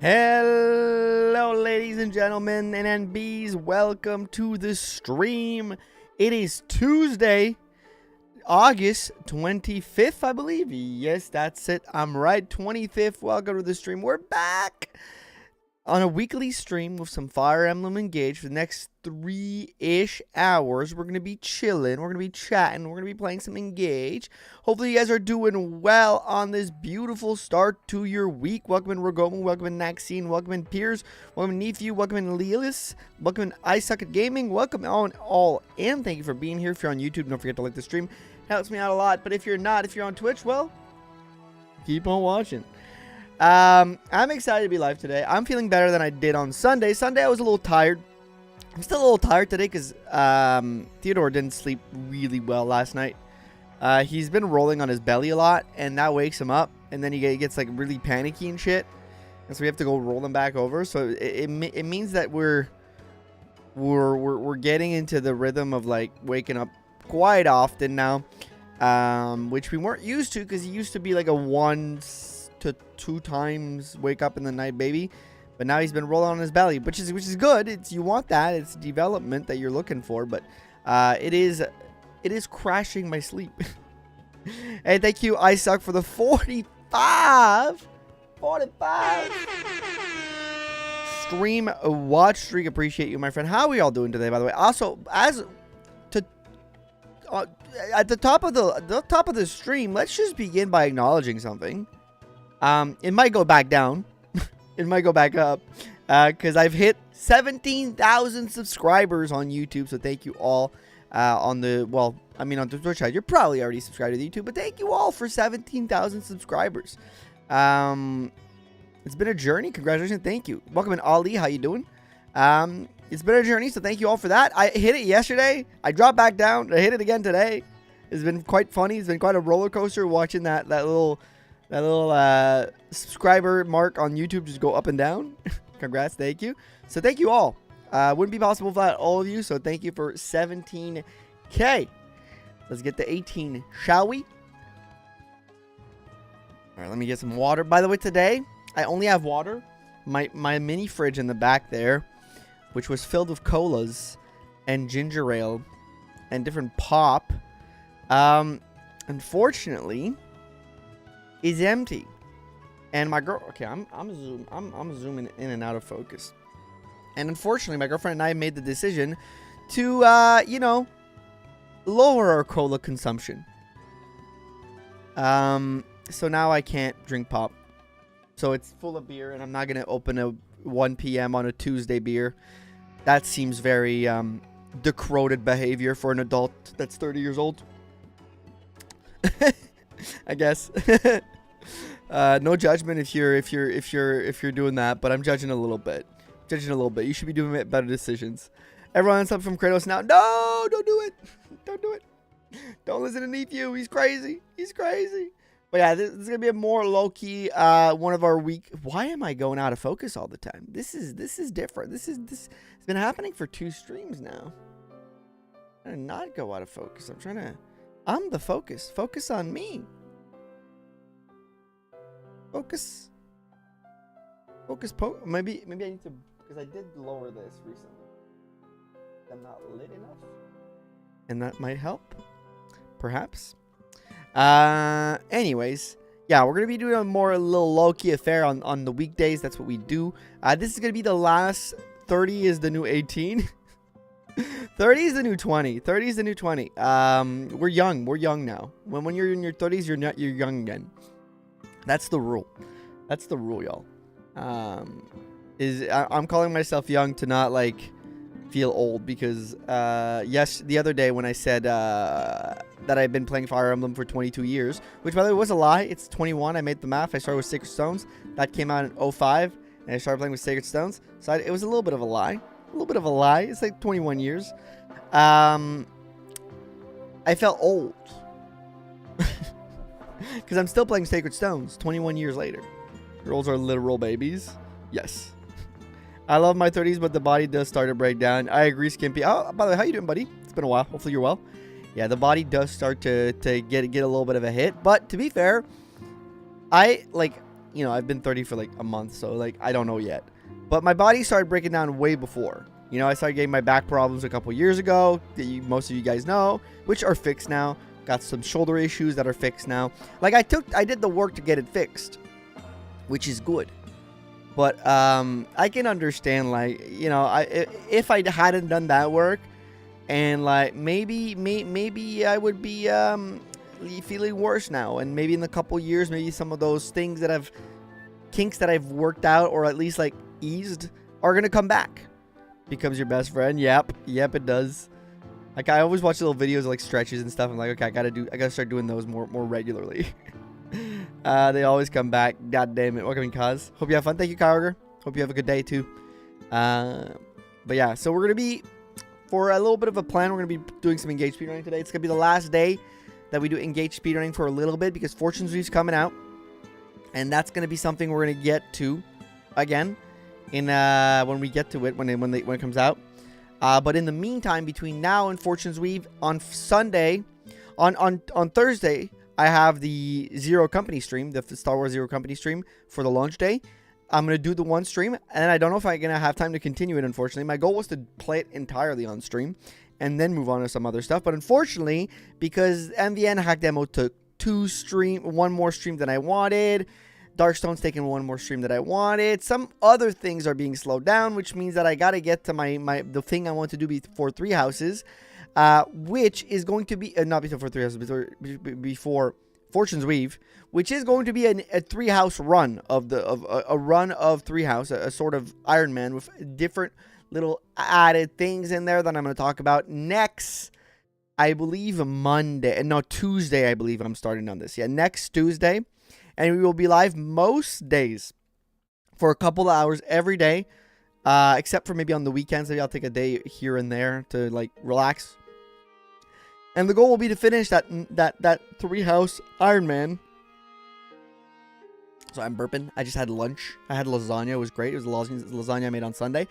Hello, ladies and gentlemen and NBs. Welcome to the stream. It is Tuesday, August 25th, I believe. Yes, that's it. I'm right. 25th. Welcome to the stream. We're back on a weekly stream with some Fire Emblem Engage for the next 3-ish hours. We're going to be chilling. We're going to be chatting. We're going to be playing some Engage. Hopefully you guys are doing well on this beautiful start to your week. Welcome in Rogomo. Welcome in Maxine. Welcome in Piers. Welcome in Nephew. Welcome in Lealis. Welcome in I Suck at Gaming. Welcome on all. And thank you for being here. If you're on YouTube, don't forget to like the stream. It helps me out a lot. But if you're not, if you're on Twitch, well, keep on watching. I'm excited to be live today. I'm feeling better than I did on Sunday. Sunday I was a little tired. I'm still a little tired today because Theodore didn't sleep really well last night. He's been rolling on his belly a lot, and that wakes him up, and then he gets like really panicky and shit, and so we have to go roll him back over. So it means that we're getting into the rhythm of like waking up quite often now, which we weren't used to because he used to be like a 1 to 2 times wake up in the night baby, but now he's been rolling on his belly, which is good. It's, you want that, it's development that you're looking for, but it is crashing my sleep. Hey, thank you I Suck for the 45 stream watch streak. Appreciate you, my friend. How are we all doing today, by the way? Also, as to at the top of the stream, let's just begin by acknowledging something. It might go back down. It might go back up. Because I've hit 17,000 subscribers on YouTube. So thank you all on the Twitch side. You're probably already subscribed to YouTube. But thank you all for 17,000 subscribers. It's been a journey. Congratulations. Thank you. Welcome in, Ali. How you doing? It's been a journey. So thank you all for that. I hit it yesterday. I dropped back down. I hit it again today. It's been quite funny. It's been quite a roller coaster watching that little subscriber mark on YouTube just go up and down. Congrats. Thank you. So thank you all. Wouldn't be possible without all of you. So thank you for 17K. Let's get to 18, shall we? All right, let me get some water. By the way, today I only have water. My mini fridge in the back there, which was filled with colas and ginger ale and different pop, unfortunately is empty. And my girl, okay, I'm zooming in and out of focus. And unfortunately, my girlfriend and I made the decision to lower our cola consumption. So now I can't drink pop. So it's full of beer, and I'm not gonna open a 1 p.m. on a Tuesday beer. That seems very decrepit behavior for an adult that's 30 years old. I guess. No judgment if you're doing that, but I'm judging a little bit. You should be doing better decisions. Everyone's up from Kratos now. No, don't do it. Don't do it. Don't listen to Nephew. He's crazy. But yeah, this is gonna be a more low-key one of our week. Why am I going out of focus all the time? This is different. This it's been happening for 2 streams now. I'm trying to not go out of focus. I'm the focus. Focus on me. Focus. Maybe I need to, because I did lower this recently. I'm not lit enough, and that might help, perhaps. Anyways, yeah, we're gonna be doing a little low-key affair on the weekdays. That's what we do. This is gonna be the last. 30 is the new 18. 30 is the new 20. 30 is the new 20. We're young now. When you're in your 30s, you're young again. That's the rule. Y'all. I'm calling myself young to not like feel old, because yes, the other day when I said that I've been playing Fire Emblem for 22 years, which by the way was a lie. It's 21. I made the math. I started with Sacred Stones. That came out in 05, and I started playing with Sacred Stones. So it was a little bit of a lie. It's like 21 years. I felt old. Because I'm still playing Sacred Stones 21 years later. Girls are literal babies. Yes. I love my 30s, but the body does start to break down. I agree, Skimpy. Oh, by the way, how you doing, buddy? It's been a while. Hopefully you're well. Yeah, the body does start to get a little bit of a hit. But to be fair, you know, I've been 30 for like a month, so like I don't know yet. But my body started breaking down way before. You know, I started getting my back problems a couple years ago that most of you guys know, which are fixed now. Got some shoulder issues that are fixed now. Like I did the work to get it fixed, which is good. But I can understand, like, you know, if I hadn't done that work, and like maybe I would be feeling worse now, and maybe in a couple years, maybe some of those things that kinks that I've worked out or at least like eased are gonna come back. Becomes your best friend. Yep, it does. Like I always watch little videos of like stretches and stuff. I'm like, okay, I gotta start doing those more regularly. They always come back. God damn it. Welcome, Kaz. Hope you have fun. Thank you, Kyogre. Hope you have a good day too. But yeah, so we're gonna be, for a little bit of a plan, we're gonna be doing some engaged speedrunning today. It's gonna be the last day that we do engaged speedrunning for a little bit because Fortune's Reef's coming out, and that's gonna be something we're gonna get to again in when we get to it, when it comes out. But in the meantime, between now and Fortune's Weave on Sunday, on Thursday, I have the Zero Company stream, the Star Wars Zero Company stream for the launch day. I'm going to do the one stream, and I don't know if I'm going to have time to continue it, unfortunately. My goal was to play it entirely on stream and then move on to some other stuff. But unfortunately, because MVN Hack Demo took one more stream than I wanted, Darkstone's taking one more stream that I wanted. Some other things are being slowed down, which means that I got to get to the thing I want to do before Three Houses, which is going to be not before Three Houses, before Fortune's Weave, which is going to be a Three House run of a run of Three House, a sort of Iron Man with different little added things in there that I'm going to talk about next. I believe Tuesday. I believe I'm starting on this. Yeah, next Tuesday. And we will be live most days for a couple of hours every day, except for maybe on the weekends. Maybe I'll take a day here and there to like relax. And the goal will be to finish that Three House Iron Man. So I'm burping. I just had lunch. I had lasagna. It was great. It was lasagna I made on Sunday.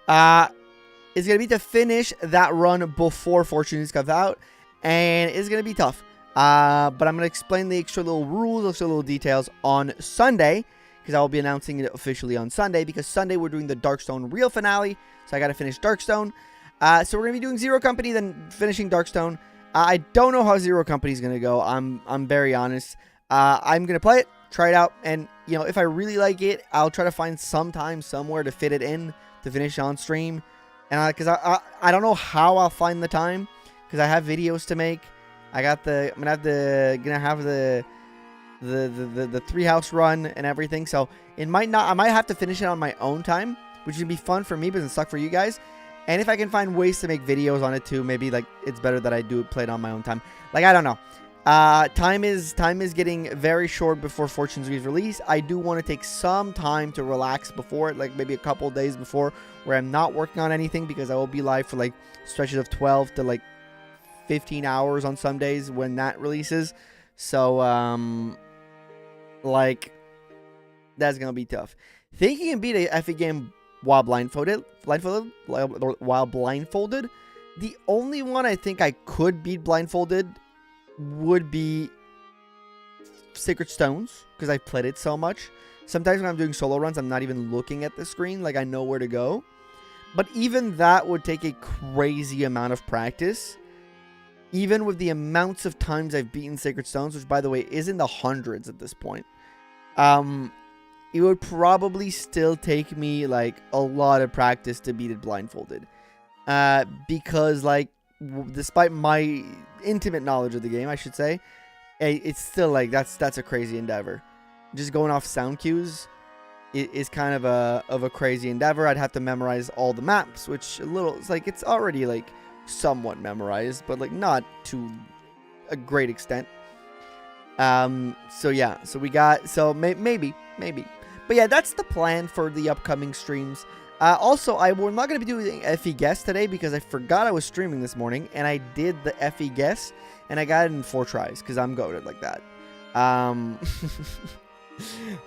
It's going to be to finish that run before Fortunes comes out. And it's going to be tough. But I'm going to explain the extra little rules, extra little details on Sunday, because I will be announcing it officially on Sunday, because Sunday we're doing the Darkstone real finale, so I got to finish Darkstone. So we're going to be doing Zero Company, then finishing Darkstone. I don't know how Zero Company is going to go. I'm very honest. I'm going to play it, try it out, and, you know, if I really like it, I'll try to find some time somewhere to fit it in to finish on stream. And because I don't know how I'll find the time, because I have videos to make. I'm gonna have the Three House run and everything, so I might have to finish it on my own time, which would be fun for me, but it's suck for you guys. And if I can find ways to make videos on it too, maybe like it's better that I play it on my own time. Like, I don't know. Time is getting very short before Fortune's Weave release. I do want to take some time to relax before it, like maybe a couple days before, where I'm not working on anything, because I will be live for like stretches of 12 to like 15 hours on some days when that releases. So like, that's gonna be tough. Think you can beat a FE game while blindfolded. The only one I think I could beat blindfolded would be Sacred Stones, because I've played it so much. Sometimes when I'm doing solo runs, I'm not even looking at the screen, like I know where to go. But even that would take a crazy amount of practice. Even with the amounts of times I've beaten Sacred Stones, which, by the way, is in the hundreds at this point, it would probably still take me, like, a lot of practice to beat it blindfolded. Because, like, despite my intimate knowledge of the game, I should say, it's still, like, that's a crazy endeavor. Just going off sound cues is kind of a crazy endeavor. I'd have to memorize all the maps, which it's already, like, somewhat memorized, but like not to a great extent. So yeah, maybe, but yeah, that's the plan for the upcoming streams. Also, we're not going to be doing FE guess today, because I forgot I was streaming this morning, and I did the FE guess, and I got it in 4 tries, because I'm goated like that.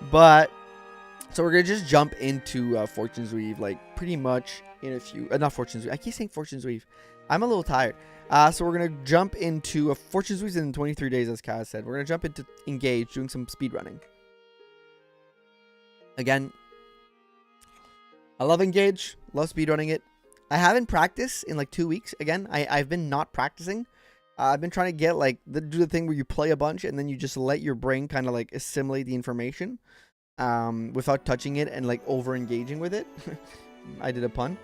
But so we're gonna just jump into Fortune's Weave, like pretty much in a few. Not Fortune's Weave. I keep saying Fortune's Weave. I'm a little tired. So we're going to jump into a Fortune's Weave in 23 days, as Kaz said. We're going to jump into Engage, doing some speedrunning. Again, I love Engage. Love speedrunning it. I haven't practiced in like 2 weeks. Again, I've been not practicing. I've been trying to get like do the thing where you play a bunch and then you just let your brain kind of like assimilate the information without touching it and like over engaging with it. I did a pun.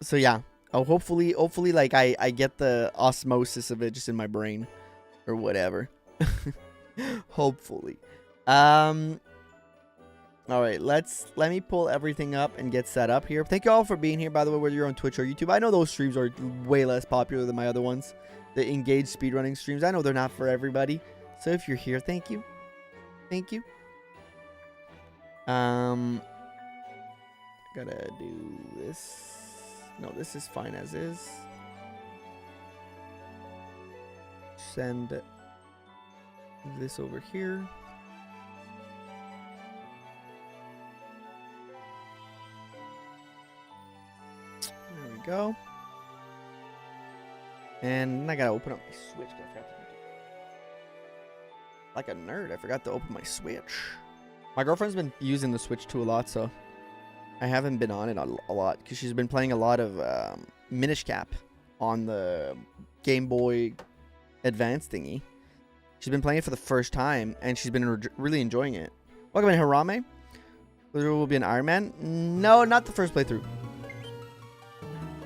So yeah, hopefully like I get the osmosis of it just in my brain or whatever. Hopefully. All right, let me pull everything up and get set up here. Thank you all for being here, by the way, whether you're on Twitch or YouTube. I know those streams are way less popular than my other ones, the engaged speedrunning streams. I know they're not for everybody. So if you're here, thank you. Thank you. Gotta do this. No, this is fine as is. Send this over here. There we go. And I gotta open up my Switch. Like a nerd, I forgot to open my Switch. My girlfriend's been using the Switch too a lot, so I haven't been on it a lot because she's been playing a lot of Minish Cap on the Game Boy Advance thingy. She's been playing it for the first time, and she's been really enjoying it. Welcome in, Harame. There will be an Iron Man. No, not the first playthrough.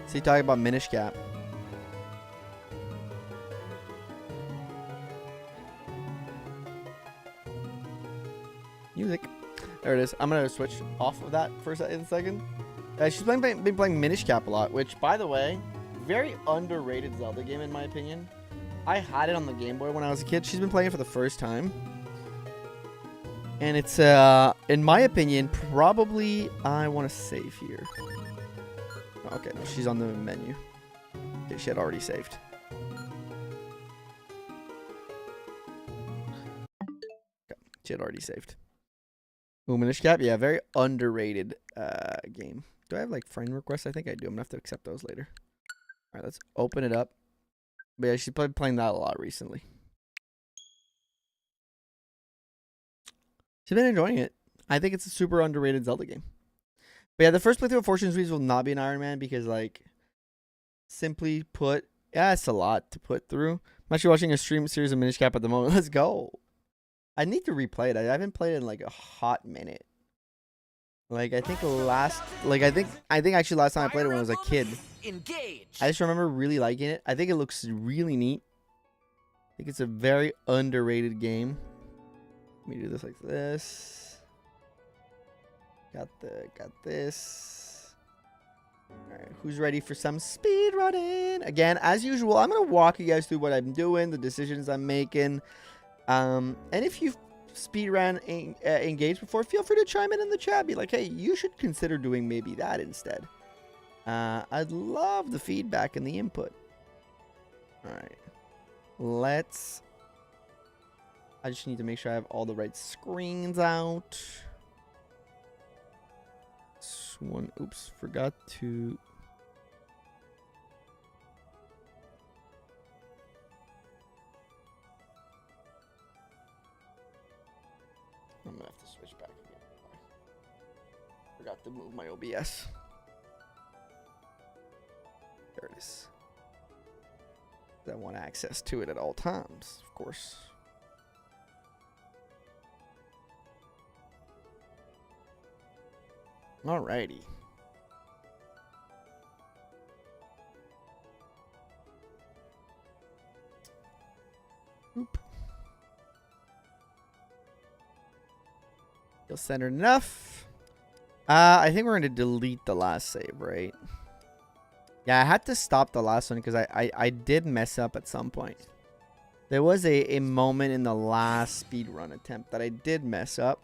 So you talking about Minish Cap. Music. There it is. I'm going to switch off of that for a second. She's been playing Minish Cap a lot, which, by the way, very underrated Zelda game in my opinion. I had it on the Game Boy when I was a kid. She's been playing it for the first time. And it's, in my opinion, probably... I want to save here. Okay, no, she's on the menu. Okay, she had already saved. Okay, she had already saved. Ooh, Minish Cap? Yeah, very underrated game. Do I have, like, friend requests? I think I do. I'm going to have to accept those later. All right, let's open it up. But yeah, she's been playing that a lot recently. She's been enjoying it. I think it's a super underrated Zelda game. But yeah, the first playthrough of Fortune Sweets will not be an Iron Man because, like, simply put, yeah, it's a lot to put through. I'm actually watching a stream series of Minish Cap at the moment. Let's go. I need to replay it. I haven't played it in like a hot minute. Like I think actually last time I played it when I was a kid. Engage. I just remember really liking it. I think it looks really neat. I think it's a very underrated game. Let me do this like this. Got this. Alright, who's ready for some speed running? Again, as usual, I'm gonna walk you guys through what I'm doing, the decisions I'm making. And if you've speedrun engaged before, feel free to chime in the chat. Be like, hey, you should consider doing maybe that instead. I'd love the feedback and the input. Alright. I just need to make sure I have all the right screens out. This one, oops, forgot to... I'm gonna have to switch back again. Forgot to move my OBS. There it is. I want access to it at all times, of course. Alrighty. Oop. Feel centered enough. I think we're going to delete the last save, right? Yeah, I had to stop the last one because I did mess up at some point. There was a moment in the last speedrun attempt that I did mess up.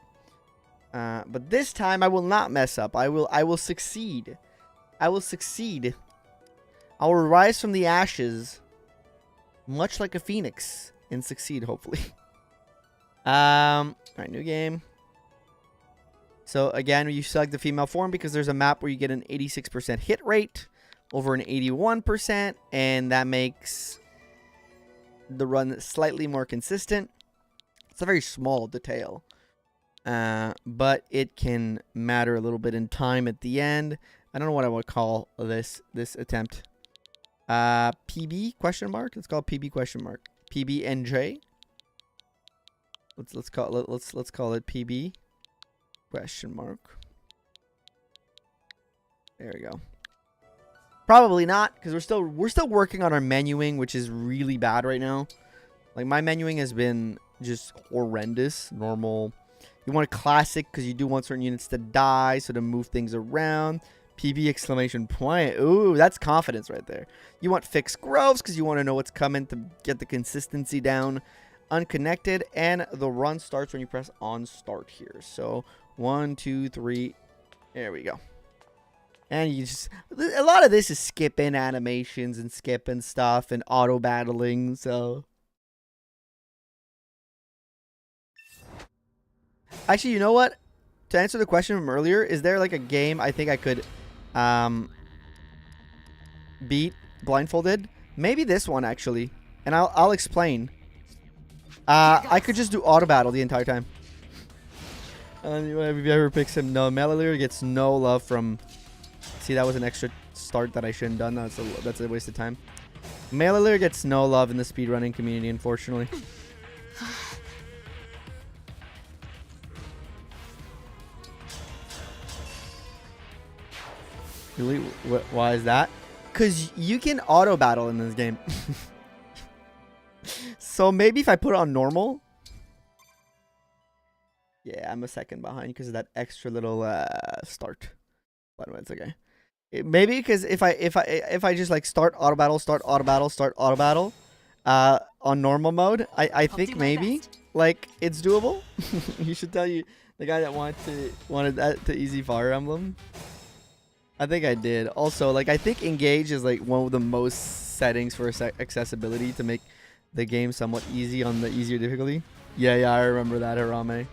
But this time I will not mess up. I will succeed. I will succeed. I will rise from the ashes, much like a phoenix, and succeed, hopefully. Alright, new game. So again, you select the female form because there's a map where you get an 86% hit rate over an 81%, and that makes the run slightly more consistent. It's a very small detail, but it can matter a little bit in time at the end. I don't know what I would call this attempt. PB question mark. Let's call it PB question mark. PB and J. Let's call it PB question mark. There we go. Probably not, because we're still working on our menuing, which is really bad right now. Like, my menuing has been just horrendous. Normal. You want a classic because you do want certain units to die, so to move things around. PB exclamation point. Ooh, that's confidence right there. You want fixed groves because you want to know what's coming to get the consistency down. Unconnected, and the run starts when you press on start here. So 1, 2, 3. There we go. And you just, a lot of this is skipping animations and skipping stuff and auto battling. So actually, you know what? To answer the question from earlier, is there like a game I think I could beat blindfolded? Maybe this one actually, and I'll explain. I could just do auto battle the entire time. Have you ever picked him? No, Alear gets no love from. See, that was an extra start that I shouldn't have done. That's a waste of time. Alear gets no love in the speedrunning community, unfortunately. Really? Why is that? Because you can auto battle in this game. So maybe if I put it on normal. Yeah, I'm a second behind because of that extra little start. But it's okay. Maybe because if I just like start auto battle on normal mode, I think maybe like it's doable. You should tell you the guy that wanted that to easy Fire Emblem. I think I did. Also, like I think engage is like one of the most settings for accessibility to make the game somewhat easy on the easier difficulty. Yeah, I remember that, Harame.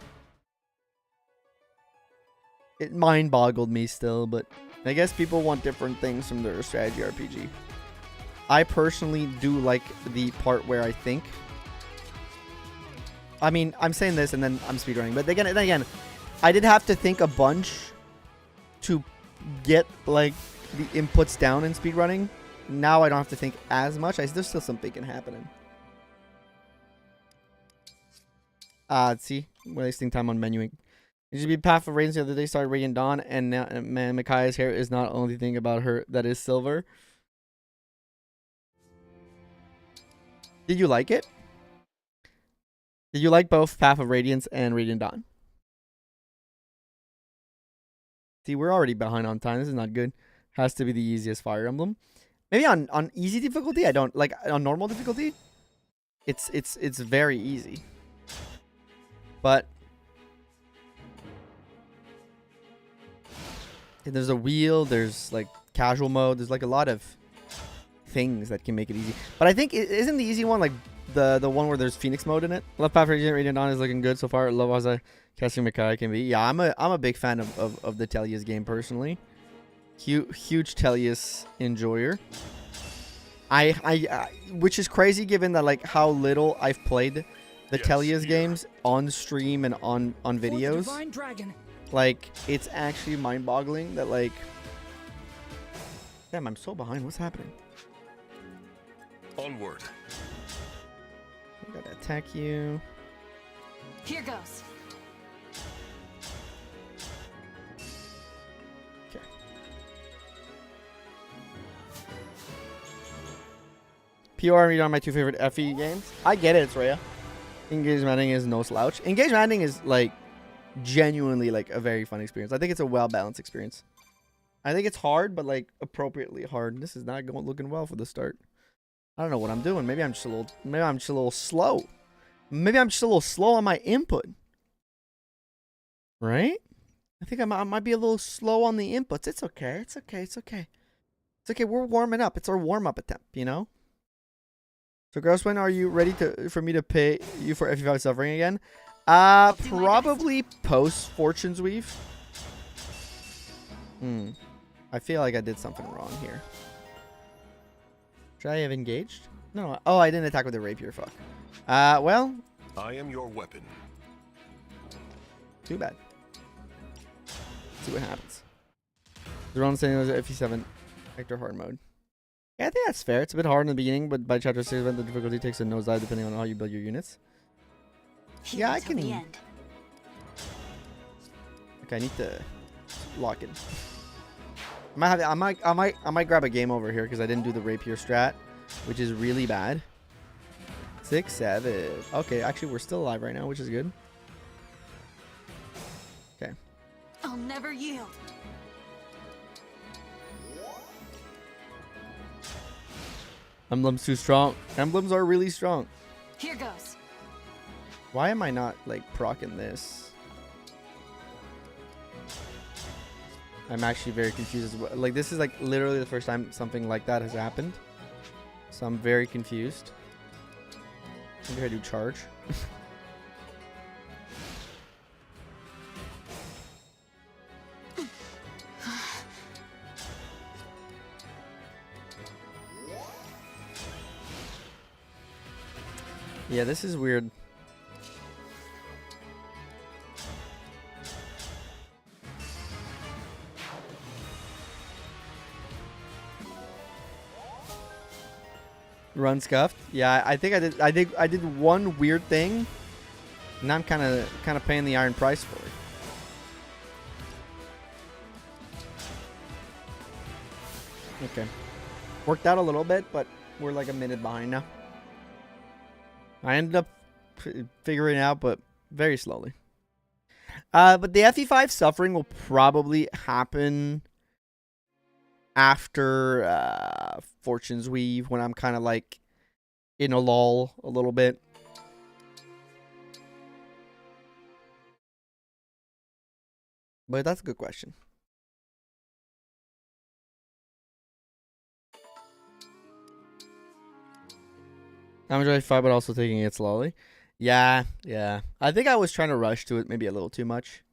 It mind boggled me still, but I guess people want different things from their strategy RPG. I personally do like the part where I think. I mean, I'm saying this and then I'm speedrunning, but then again, I did have to think a bunch to get like the inputs down in speedrunning. Now I don't have to think as much. There's still some thinking happening. See, wasting time on menuing. It should be Path of Radiance the other day, started Radiant Dawn, and now man, Micaiah's hair is not the only thing about her that is silver. Did you like it? Did you like both Path of Radiance and Radiant Dawn? See, we're already behind on time. This is not good. Has to be the easiest Fire Emblem. Maybe on easy difficulty, I don't like on normal difficulty. It's very easy. But there's a wheel, there's like casual mode, there's like a lot of things that can make it easy. But I think isn't the easy one like the one where there's Phoenix mode in it? Love Path of Radiant Dawn is looking good so far. Love as I casting Micaiah can be. Yeah, I'm a big fan of the Tellius game personally. Huge Tellius enjoyer. I which is crazy given that like how little I've played the Tellius games on stream and on videos. Like, it's actually mind-boggling that, like... Damn, I'm so behind. What's happening? Onward. I gotta attack you. Here goes. Okay. PR read on my two favorite FE games. I get it, it's Rhea. Engage Landing is no slouch. Engage Landing is, like... genuinely like a very fun experience. I think it's a well-balanced experience. I think it's hard, but like appropriately hard. This is not looking well for the start. I don't know what I'm doing. Maybe I'm just a little slow. Maybe I'm just a little slow on my input. Right? I think I might be a little slow on the inputs. It's okay. It's okay. It's okay. It's okay. We're warming up. It's our warm-up attempt, you know? So, Grossman, are you ready for me to pay you for FE5 suffering again? Probably post Fortune's Weave. I feel like I did something wrong here. Should I have engaged? No. Oh, I didn't attack with the rapier. Fuck. Well. I am your weapon. Too bad. See what happens. The run saying it was FE7 Hector hard mode. Yeah, I think that's fair. It's a bit hard in the beginning, but by chapter 6 event, the difficulty takes a nosedive depending on how you build your units. Yeah, I can. Okay, I need to lock in. I might grab a game over here because I didn't do the rapier strat, which is really bad. 6, 7. Okay, actually we're still alive right now, which is good. Okay. I'll never yield. Emblem's too strong. Emblems are really strong. Here goes. Why am I not like proccing this? I'm actually very confused as well. Like this is like literally the first time something like that has happened. So I'm very confused. Maybe I do charge. Yeah, this is weird. Run scuffed. Yeah, I think I did one weird thing. Now I'm kind of paying the iron price for it. Okay. Worked out a little bit, but we're like a minute behind now. I ended up figuring it out, but very slowly. But the FE5 suffering will probably happen after Fortune's Weave, when I'm kind of like in a lull a little bit. But that's a good question. I'm enjoying 5, but also taking it slowly. Yeah. I think I was trying to rush to it maybe a little too much.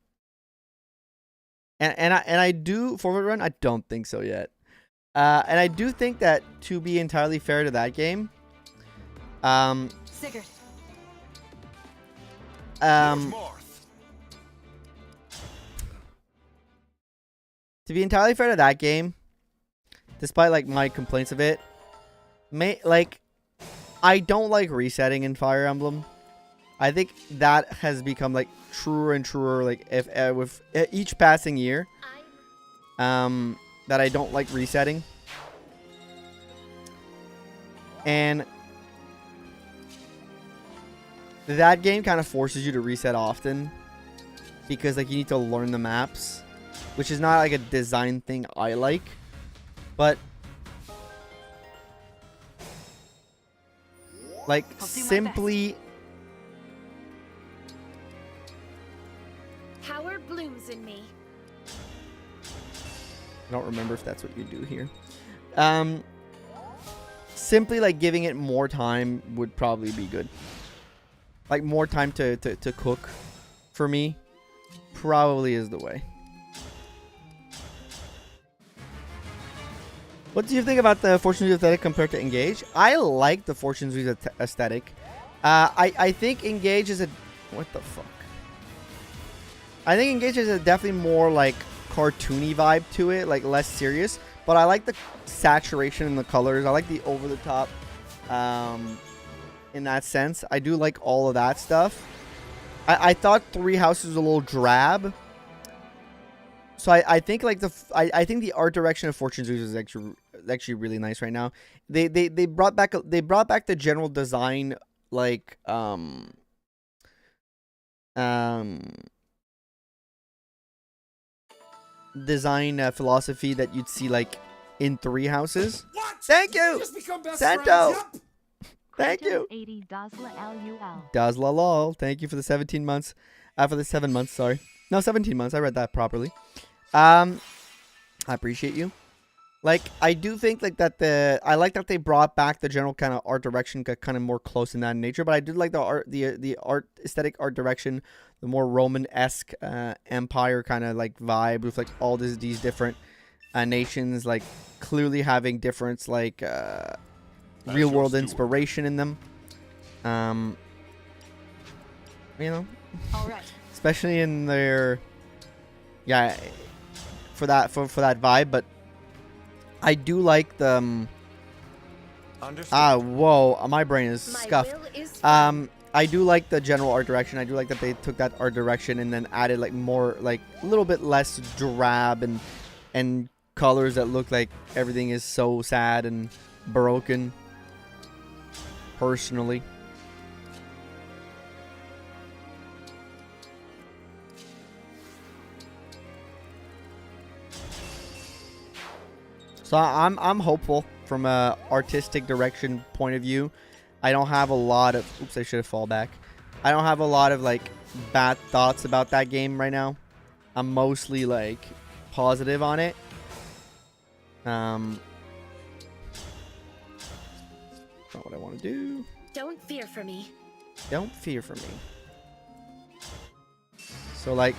And I do forward run. I don't think so yet. And I do think that to be entirely fair to that game, Sigurd. To be entirely fair to that game, despite like my complaints of it, I don't like resetting in Fire Emblem. I think that has become like truer and truer. Like if with each passing year, that I don't like resetting. And that game kind of forces you to reset often because like you need to learn the maps, which is not like a design thing I like, but like simply Power blooms in me. I don't remember if that's what you do here. Simply like giving it more time would probably be good. Like more time to cook for me probably is the way. What do you think about the Fortune's Weave aesthetic compared to Engage? I like the Fortune's Weave aesthetic. I think Engage is a... What the fuck? I think Engage is a definitely more like cartoony vibe to it, like less serious. But I like the saturation in the colors. I like the over the top in that sense. I do like all of that stuff. I thought Three Houses was a little drab. So I think like I think the art direction of Fortune's Weave is actually really nice right now. They brought back the general design like design philosophy that you'd see like in Three Houses. What? Thank you, Santo. Yep. Thank you. 80 Dazla lol. Thank you for the 17 months. For the 7 months, sorry. No, 17 months. I read that properly. I appreciate you. Like, I do think like that I like that they brought back the general kind of art direction, got kind of more close in that nature. But I did like the art, the art aesthetic, art direction, the more Roman-esque empire kind of like vibe with like all these different nations, like clearly having different like real world inspiration in them. You know. All right. especially in their, yeah, for that vibe. But I do like the whoa, my brain is scuffed. I do like the general art direction. I do like that they took that art direction and then added like more, like a little bit less drab and colors that look like everything is so sad and broken. Personally, so I'm hopeful from a artistic direction point of view. I don't have a lot of, oops, I should have fall back. I don't have a lot of like bad thoughts about that game right now. I'm mostly like positive on it. Not what I want to do. Don't fear for me. Don't fear for me. So like,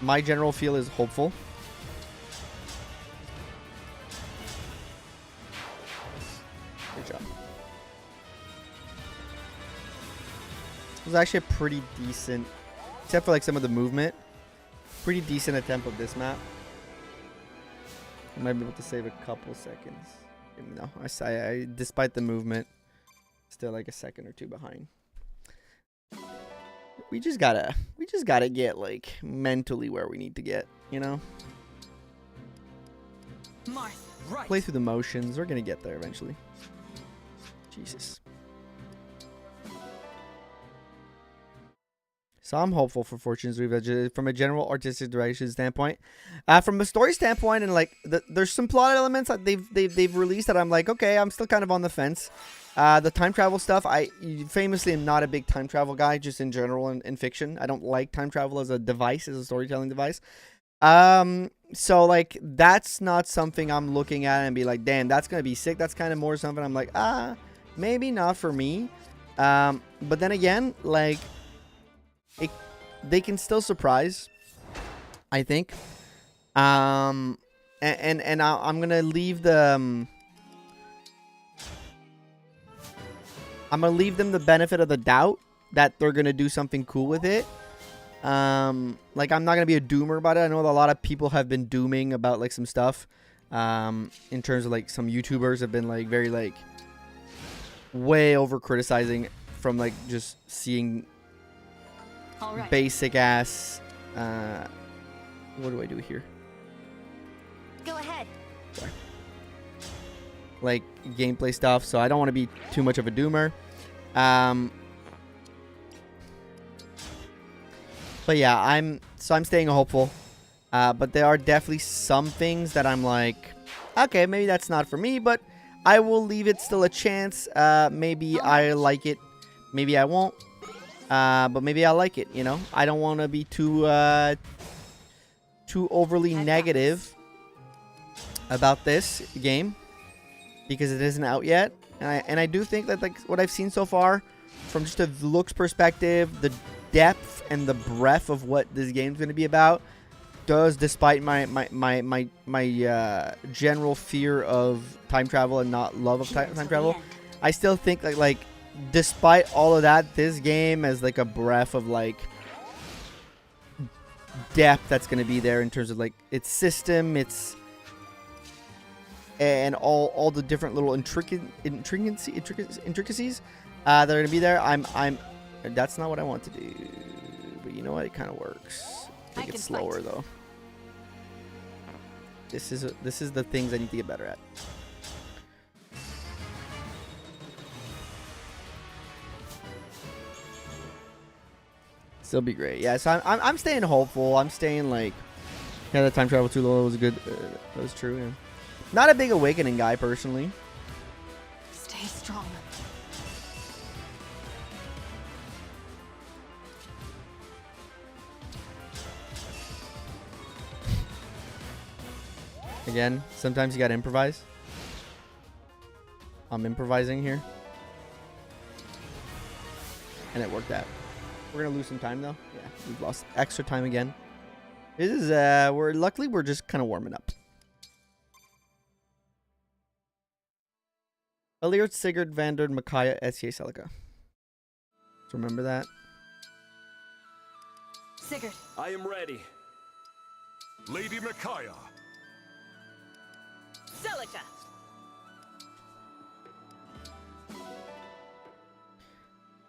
my general feel is hopeful. Good job. It was actually a pretty decent, except for like some of the movement, pretty decent attempt of this map. I might be able to save a couple seconds. No, I despite the movement, still like a second or two behind. We just gotta get like mentally where we need to get, you know? Marth, Play through the motions. We're gonna get there eventually. Jesus. So I'm hopeful for Fortune's Revenge from a general artistic direction standpoint. From a story standpoint, and like there's some plot elements that they've released that I'm like, okay, I'm still kind of on the fence. The time travel stuff, I famously am not a big time travel guy, just in general in fiction. I don't like time travel as a device, as a storytelling device. So like that's not something I'm looking at and be like, damn, that's gonna be sick. That's kind of more something I'm like, maybe not for me. But then again, like, they can still surprise, I think. And I'm gonna leave the I'm gonna leave them the benefit of the doubt that they're gonna do something cool with it. Like, I'm not gonna be a doomer about it. I know that a lot of people have been dooming about like some stuff, in terms of like some YouTubers have been like very like way over criticizing from like just seeing basic ass what do I do here? Go ahead. Sorry. Like gameplay stuff, so I don't want to be too much of a doomer. But yeah, I'm staying hopeful. But there are definitely some things that I'm like, okay, maybe that's not for me, but I will leave it still a chance. Maybe I like it, maybe I won't. But maybe I like it, you know? I don't want to be too overly negative about this game because it isn't out yet. And I do think that like what I've seen so far from just a looks perspective, the depth and the breadth of what this game's going to be about does, despite my general fear of time travel and not love of time travel, I still think like despite all of that, this game has like a breadth of like depth that's going to be there in terms of like its system, its and all the different little intricacies that are going to be there. I'm that's not what I want to do, but you know what, it kind of works. Take it slower though. This is the things I need to get better at. Still be great. Yeah, so I'm staying hopeful. I'm staying like, yeah, the time travel too low was good. That was true. Yeah. Not a big Awakening guy personally. Stay strong. Again, sometimes you gotta improvise. I'm improvising here, and it worked out. We're gonna lose some time though. Yeah, we've lost extra time again. This is we're just kind of warming up. Alear, Sigurd, Vander, Micaiah, S.A. Celica. Remember that. Sigurd. I am ready. Lady Micaiah. Celica.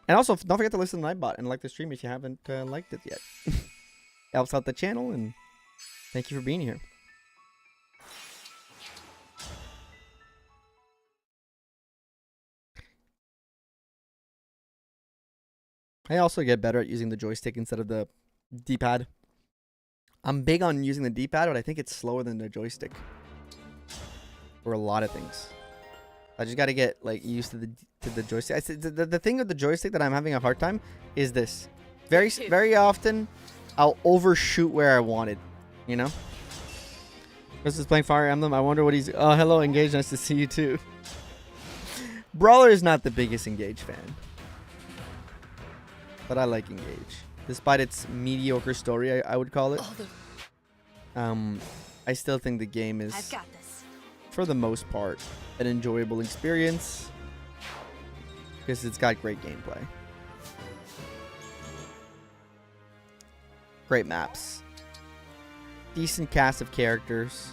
And also, don't forget to listen to Nightbot and like the stream if you haven't liked it yet. Helps out the channel, and thank you for being here. I also get better at using the joystick instead of the D-pad. I'm big on using the D-pad, but I think it's slower than the joystick for a lot of things. I just got to get like used to the joystick. The thing with the joystick that I'm having a hard time is this. Very often, I'll overshoot where I want it. You know. Chris is playing Fire Emblem. I wonder what he's. Oh, hello, Engage. Nice to see you too. Brawler is not the biggest Engage fan, but I like Engage, despite its mediocre story. I would call it. I still think the game is, I've got this. for the most part, an enjoyable experience because it's got great gameplay, great maps, decent cast of characters.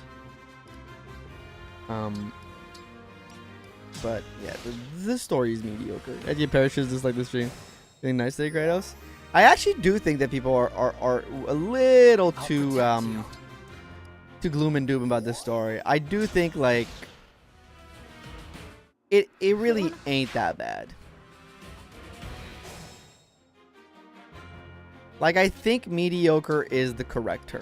But yeah, the story is mediocre. Eddie perishes just like the stream. Being nice to Kratos. I actually do think that people are a little too gloom and doom about this story. I do think like it really ain't that bad. Like, I think mediocre is the correct term.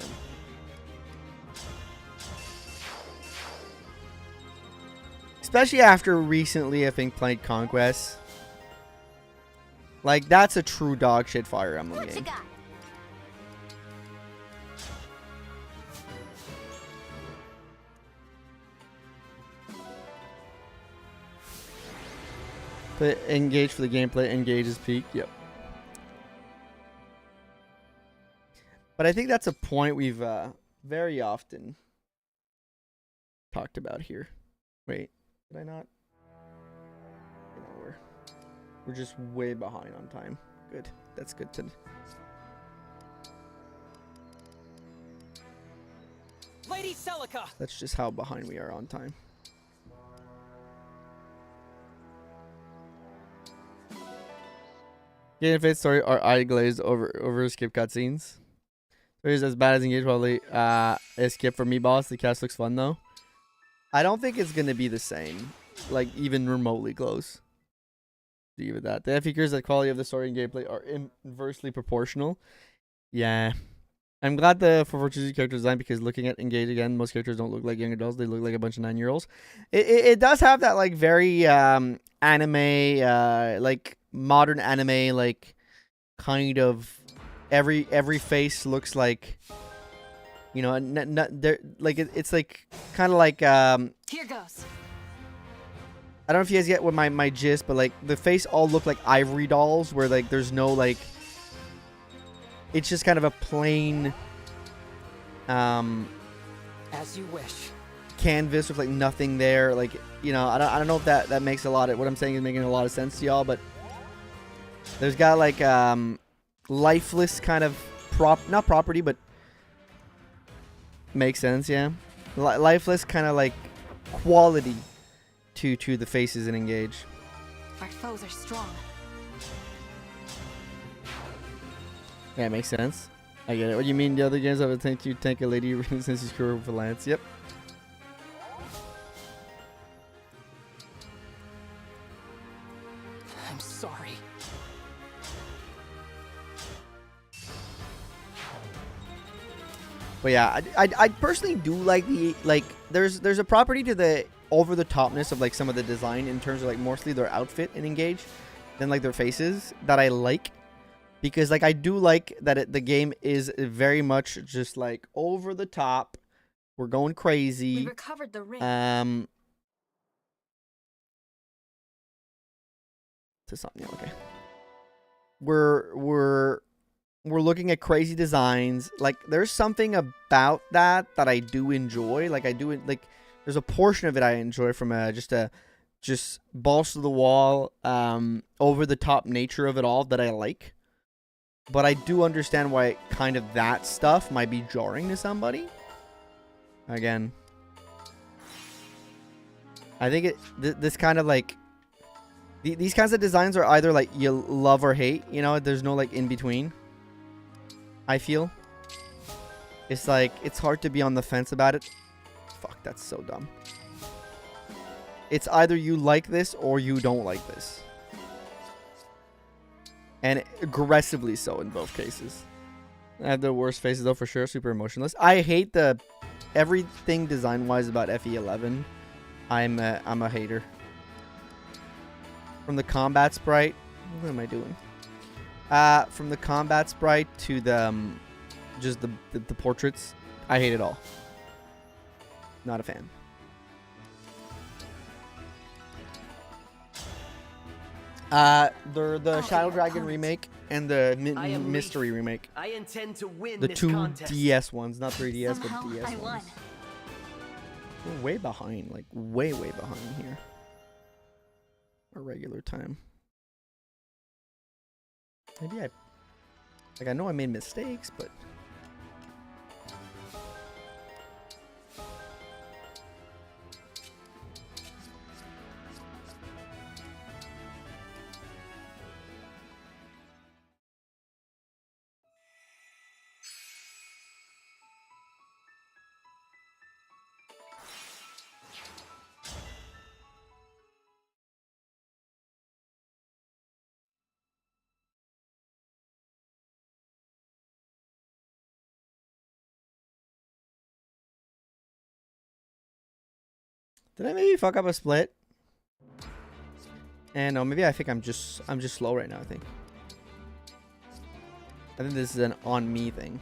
Especially after recently, I think, played Conquest. Like, that's a true dog shit Fire Emblem What you game. got? But engage for the gameplay. Engage is peak. Yep. But I think that's a point we've very often talked about here. Wait, did I not? No, we're just way behind on time. Good. That's good to. Lady Celica. That's just how behind we are on time. Game Fate story are eye glazed over skip cutscenes. Stories as bad as Engage probably a skip for me, boss. The cast looks fun though. I don't think it's gonna be the same, like even remotely close. To give it that. The figures that quality of the story and gameplay are inversely proportional. Yeah. I'm glad for choosing character design, because looking at Engage again, most characters don't look like young adults. They look like a bunch of 9-year-olds. It does have that like very anime, like modern anime, like kind of every face looks like, you know, like it's like kind of like Here goes. I don't know if you guys get what my gist, but like the face all look like ivory dolls, where like there's no like. It's just kind of a plain As you wish. canvas with like nothing there. Like, you know, I don't know if that makes a lot of, what I'm saying is making a lot of sense to y'all, but there's got like lifeless kind of not property, but makes sense, yeah. Lifeless kind of like quality to the faces in Engage. Our foes are strong. Yeah, it makes sense. I get it. What do you mean the other games have a tank, you tank a lady since you screw her with a lance? Yep. I'm sorry. But yeah, I personally do like the, like, there's a property to the over the topness of like some of the design in terms of like mostly their outfit in Engage than like their faces that I like. Because, like, I do like that the game is very much just, like, over the top. We're going crazy. We recovered the ring. To something, yeah, okay. We're looking at crazy designs. Like, there's something about that I do enjoy. Like, like, there's a portion of it I enjoy from just balls to the wall, over the top nature of it all that I like. But I do understand why kind of that stuff might be jarring to somebody. Again, I think this kind of like these kinds of designs are either like you love or hate, you know, there's no like in between. I feel it's like it's hard to be on the fence about it. Fuck, that's so dumb. It's either you like this or you don't like this. And aggressively so in both cases. I have the worst faces though for sure. Super emotionless. I hate the everything design wise about FE11. I'm a hater. From the combat sprite. What am I doing? From the combat sprite to the just the portraits. I hate it all. Not a fan. They're the Shadow Dragon remake and the Mystery remake. I intend to win the this two contest. DS ones, not 3DS, Somehow but DS I ones. won. We're way behind, like way behind here. Our regular time. Maybe I know I made mistakes, but did I maybe fuck up a split? And no, maybe I think I'm just slow right now, I think this is an on me thing.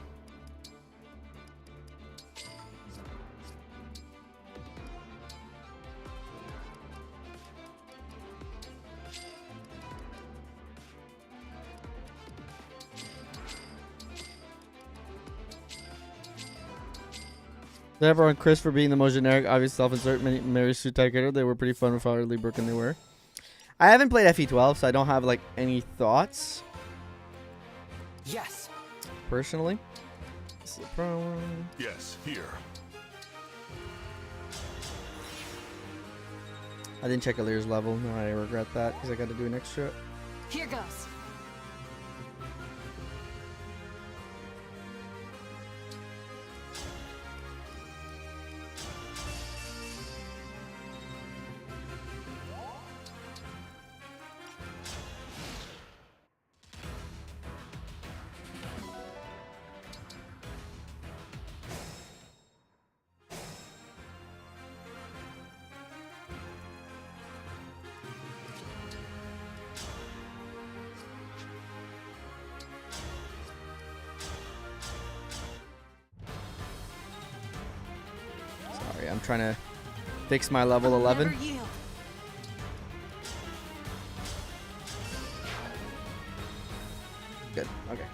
Deborah and Chris for being the most generic, obvious self-insert Mary Sue type character. They were pretty fun with how early broken they were. I haven't played FE12, so I don't have like any thoughts. Yes. Personally. This is a problem. Yes, here. I didn't check Alear's level. No, I regret that because I got to do an extra. Here goes. Sorry, I'm trying to fix my level 11. Never yield. Good. Okay.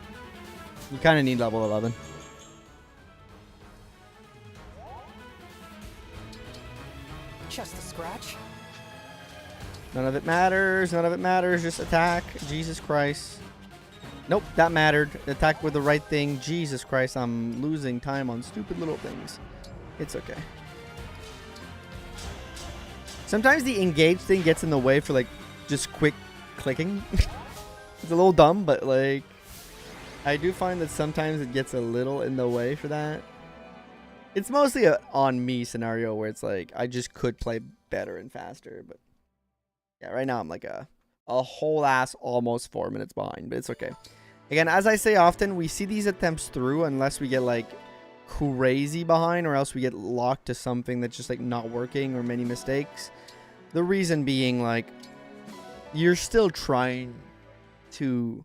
You kind of need level 11. Just a scratch. None of it matters. None of it matters. Just attack. Jesus Christ. Nope, that mattered. Attack with the right thing. Jesus Christ, I'm losing time on stupid little things. It's okay. Sometimes the engage thing gets in the way for like just quick clicking. It's a little dumb, but like I do find that sometimes it gets a little in the way for that. It's mostly a on me scenario where it's like I just could play better and faster, but yeah, right now I'm like a whole ass almost 4 minutes behind, but it's okay. Again, as I say often, we see these attempts through unless we get like crazy behind or else we get locked to something that's just like not working or many mistakes. The reason being like you're still trying to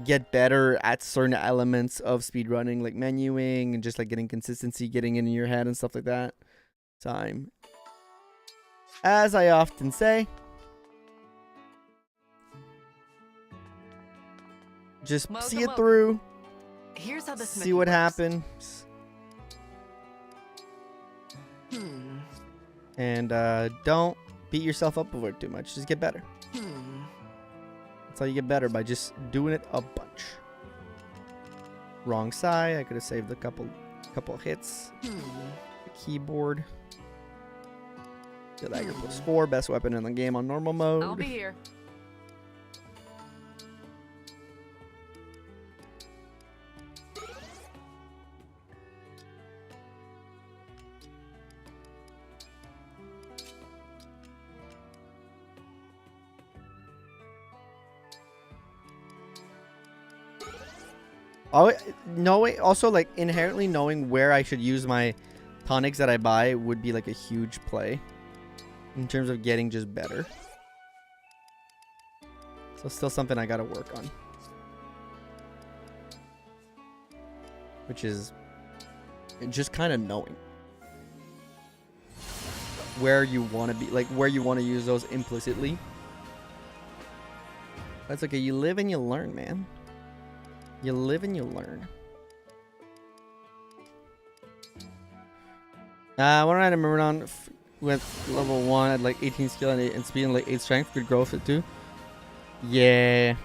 get better at certain elements of speedrunning, like menuing and just like getting consistency, getting in your head and stuff like that. Time. As I often say, just see it through. Here's how this See what happens. And don't beat yourself up over it too much. Just get better. That's how you get better, by just doing it a bunch. Wrong side. I could have saved a couple hits. The keyboard. The dagger +4, best weapon in the game on normal mode. I'll be here. Oh, no, wait. Also, like, inherently knowing where I should use my tonics that I buy would be, like, a huge play in terms of getting just better. So, still something I gotta work on. Which is just kind of knowing where you want to be, like, where you want to use those implicitly. That's okay. You live and you learn, man. You live and you learn. One item I remember on with level 1 at like 18 skill and speed and like 8 strength could grow with it too. Yeah.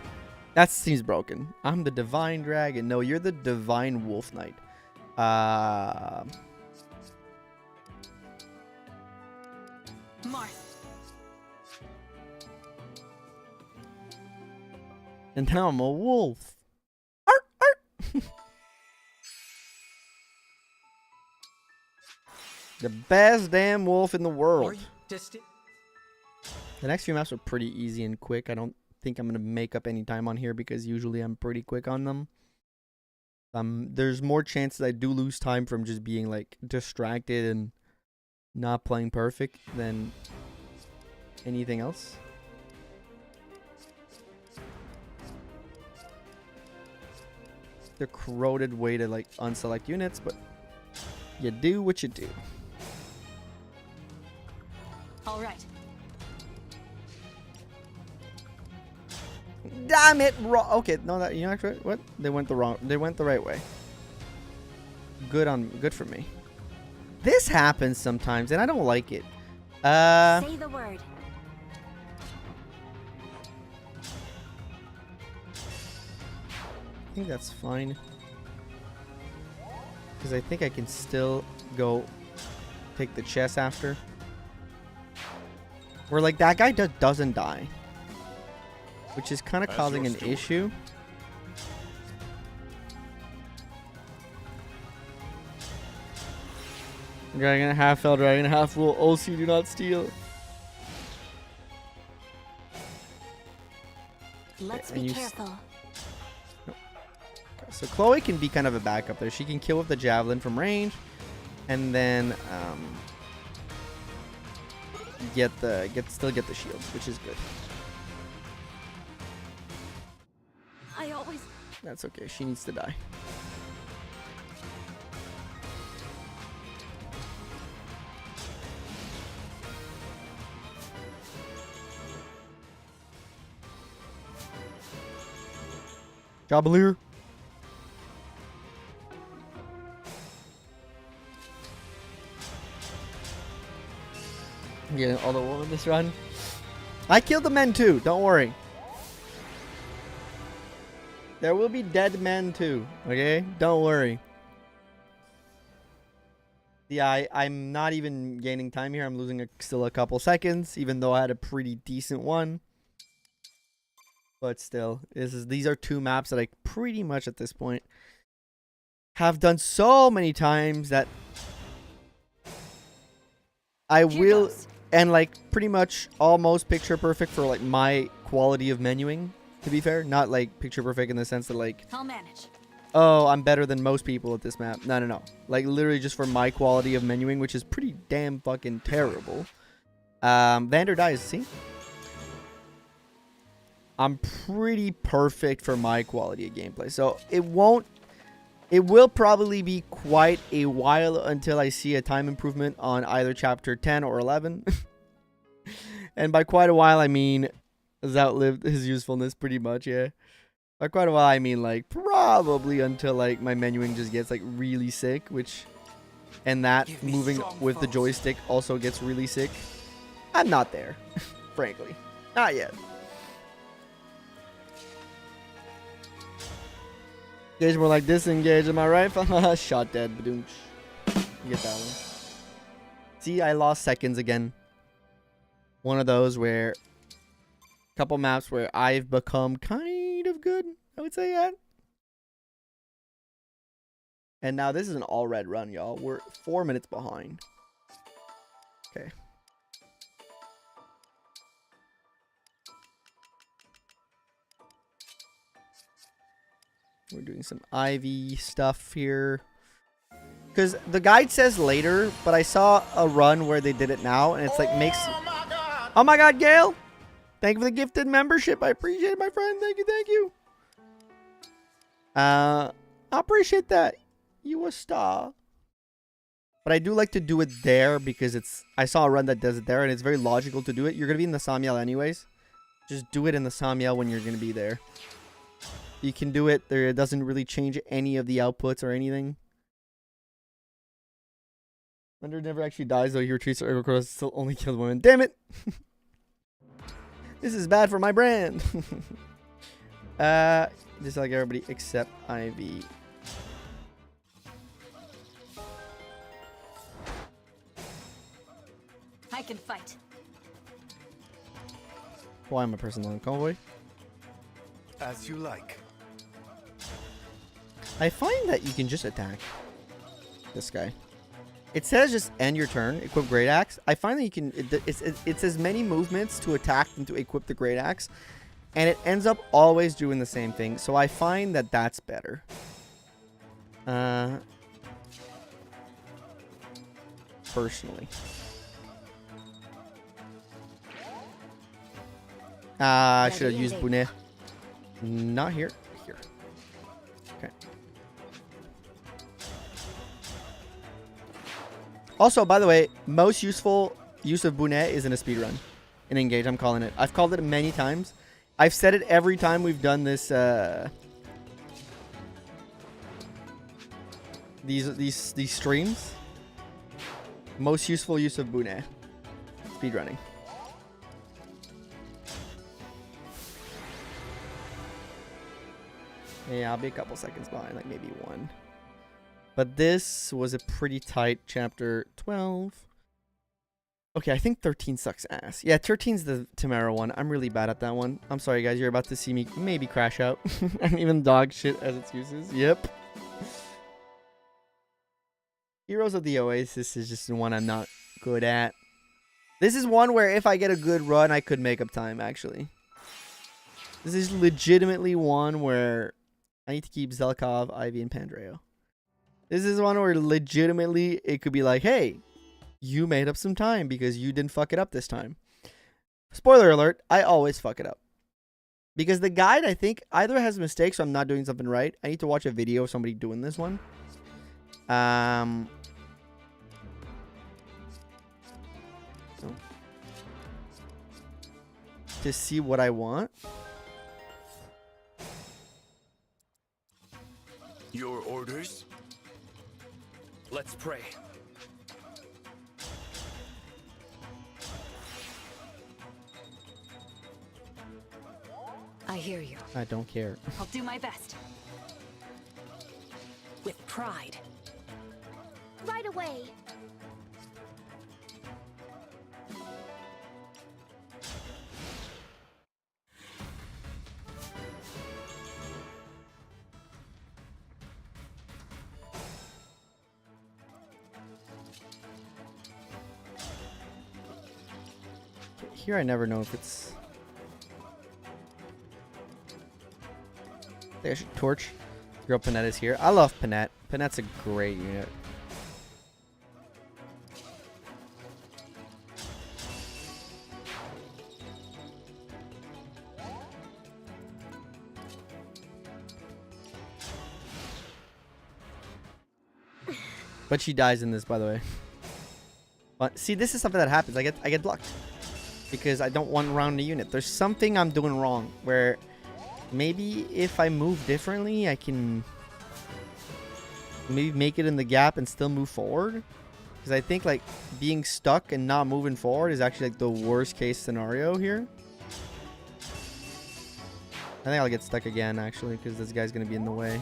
That seems broken. I'm the divine dragon. No, you're the divine wolf knight. Marth. And now I'm a wolf. The best damn wolf in the world. The next few maps are pretty easy and quick. I don't think I'm going to make up any time on here because usually I'm pretty quick on them. There's more chances I do lose time from just being like distracted and not playing perfect than anything else. The corroded way to like unselect units, but you do what you do. All right. Damn it! Okay, no, that you know what? They went the right way. Good for me. This happens sometimes, and I don't like it. Say the word. I think that's fine. Because I think I can still go take the chest after. Where like that guy doesn't die. Which is kind of causing an issue. Dragon half fell, dragon half full. OC, do not steal. Let's be careful. So Chloe can be kind of a backup there. She can kill with the javelin from range, and then still get the shield, which is good. That's okay. She needs to die. Job, Alear. Getting all the wool in this run. I killed the men too. Don't worry. There will be dead men too. Okay? Don't worry. Yeah, I'm not even gaining time here. I'm losing still a couple seconds, even though I had a pretty decent one. But still, these are two maps that I pretty much at this point have done so many times that I will, and like pretty much almost picture perfect for like my quality of menuing, to be fair. Not like picture perfect in the sense that like, I'll manage. Oh, I'm better than most people at this map. No. Like literally just for my quality of menuing, which is pretty damn fucking terrible. Vander dies, see? I'm pretty perfect for my quality of gameplay. So it will probably be quite a while until I see a time improvement on either chapter 10 or 11. And by quite a while, I mean has outlived his usefulness pretty much, yeah. By quite a while, I mean like probably until like my menuing just gets like really sick, and that moving with the joystick also gets really sick. I'm not there, frankly. Not yet. Engage more like disengage, am I right? Shot dead. Badoonch. You get that one. See, I lost seconds again. One of those where... Couple maps where I've become kind of good, I would say that. And now this is an all red run, y'all. We're 4 minutes behind. Okay. We're doing some Ivy stuff here. Because the guide says later, but I saw a run where they did it now, and it's like makes... Oh my god, Gail! Thank you for the gifted membership. I appreciate it, my friend. Thank you, thank you. I appreciate that. You a star. But I do like to do it there because it's... I saw a run that does it there, and it's very logical to do it. You're going to be in the Samyel anyways. Just do it in the Samyel when you're going to be there. You can do it there. It doesn't really change any of the outputs or anything. Wonder never actually dies, though. He retreats or Cross still only kills women. Damn it! This is bad for my brand. Just like everybody except Ivy. I can fight. Why am I person on convoy? As you like. I find that you can just attack this guy. It says just end your turn, equip Great Axe. I find that you can... It's as many movements to attack than to equip the Great Axe. And it ends up always doing the same thing. So I find that that's better. Personally. I should have used Bune. Not here. Here. Okay. Also, by the way, most useful use of Bune is in a speedrun. In Engage, I'm calling it. I've called it many times. I've said it every time we've done this. These streams. Most useful use of Bune. Speedrunning. Yeah, I'll be a couple seconds behind, like maybe one. But this was a pretty tight chapter 12. Okay, I think 13 sucks ass. Yeah, 13's the Tamara one. I'm really bad at that one. I'm sorry, guys. You're about to see me maybe crash out. And even dog shit as its uses. Yep. Heroes of the Oasis is just the one I'm not good at. This is one where if I get a good run, I could make up time, actually. This is legitimately one where I need to keep Zelkov, Ivy, and Pandreo. This is one where legitimately it could be like, hey, you made up some time because you didn't fuck it up this time. Spoiler alert, I always fuck it up. Because the guide, I think, either has mistakes so I'm not doing something right. I need to watch a video of somebody doing this one. To see what I want. Your orders? Let's pray. I hear you. I don't care. I'll do my best. With pride. Right away. Here I never know if it's... I think I should torch. Girl Panette is here. I love Panette. Panette's a great unit. But she dies in this, by the way. But see, this is something that happens. I get blocked because I don't want to round the unit. There's something I'm doing wrong where maybe if I move differently, I can maybe make it in the gap and still move forward. Because I think like being stuck and not moving forward is actually like the worst case scenario here. I think I'll get stuck again actually because this guy's gonna be in the way.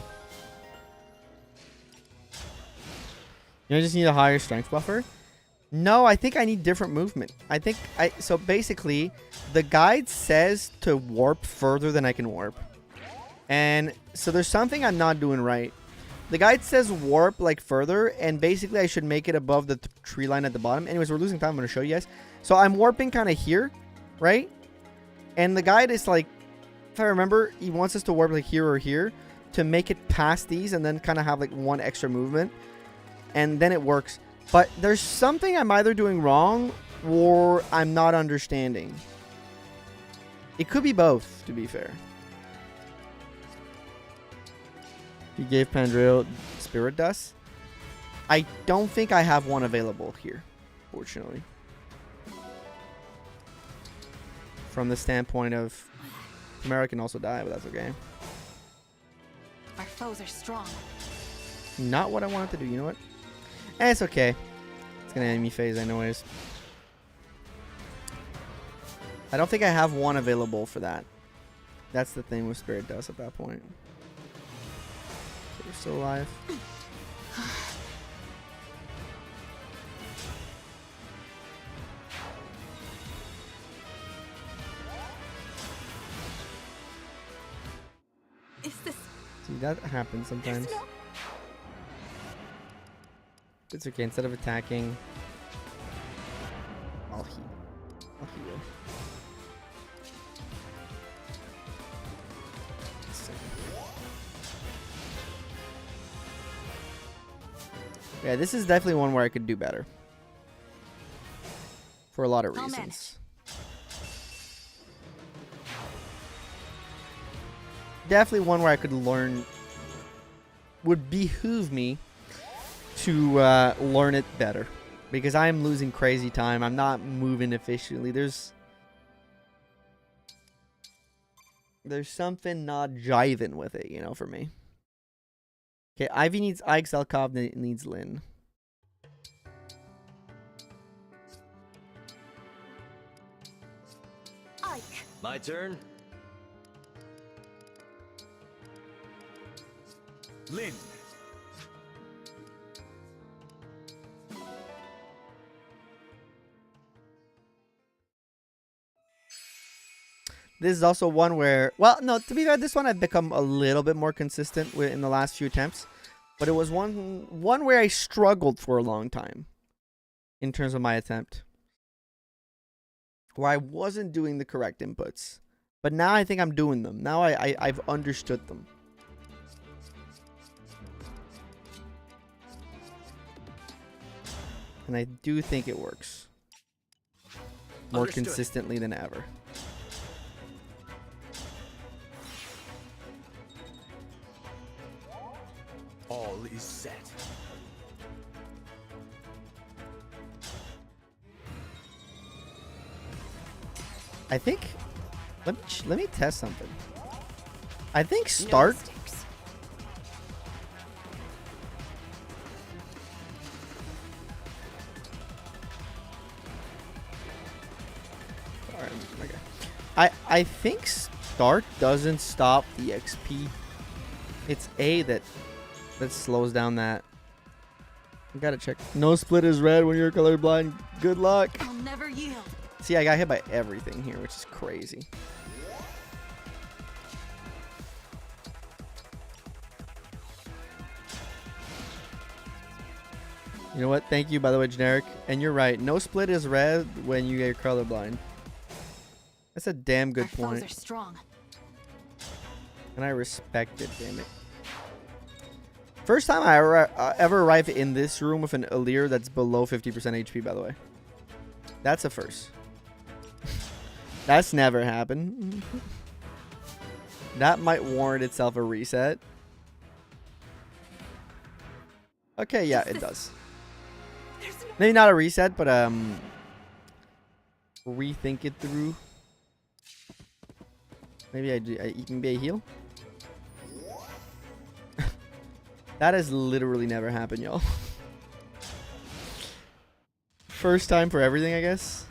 You know, I just need a higher strength buffer. No, I think I need different movement. So basically, the guide says to warp further than I can warp. And so there's something I'm not doing right. The guide says warp like further, and basically I should make it above the tree line at the bottom. Anyways, we're losing time. I'm going to show you guys. So I'm warping kind of here, right? And the guide is like, if I remember, he wants us to warp like here or here to make it past these and then kind of have like one extra movement. And then it works. But there's something I'm either doing wrong or I'm not understanding. It could be both, to be fair. You gave Pandreo Spirit Dust. I don't think I have one available here, fortunately. From the standpoint of Chimera can also die, but that's okay. Our foes are strong. Not what I wanted to do. You know what? It's okay. It's gonna end me phase anyways. I don't think I have one available for that. That's the thing with Spirit Dust at that point. Okay, we're still alive. Is this? See, that happens sometimes. No. It's okay. Instead of attacking, I'll heal. Yeah, this is definitely one where I could do better. For a lot of reasons. Definitely one where I could learn. Would behoove me to learn it better. Because I am losing crazy time. I'm not moving efficiently. There's something not jiving with it, you know, for me. Okay, Ivy needs Ike, Zelkov needs Lynn. Ike. My turn. Lynn. This is also one where, well, no, to be fair, this one I've become a little bit more consistent with in the last few attempts. But it was one where I struggled for a long time in terms of my attempt. Where I wasn't doing the correct inputs. But now I think I'm doing them. Now I've understood them. And I do think it works. More Understood. consistently than ever. All is set. I think let me test something. I think start No mistakes. Alright, okay. I think start doesn't stop the XP. It's A that slows down that. I gotta check. No split is red when you're colorblind. Good luck. I'll never yield. See, I got hit by everything here, which is crazy. You know what? Thank you, by the way, Generic. And you're right. No split is red when you get colorblind. That's a damn good Our point. foes are strong. And I respect it, damn it. First time I ever arrived in this room with an Alear that's below 50% HP, by the way. That's a first. That's never happened. That might warrant itself a reset. Okay, yeah, it does. Maybe not a reset, but rethink it through. Maybe you can be a heal. That has literally never happened, y'all. First time for everything, I guess.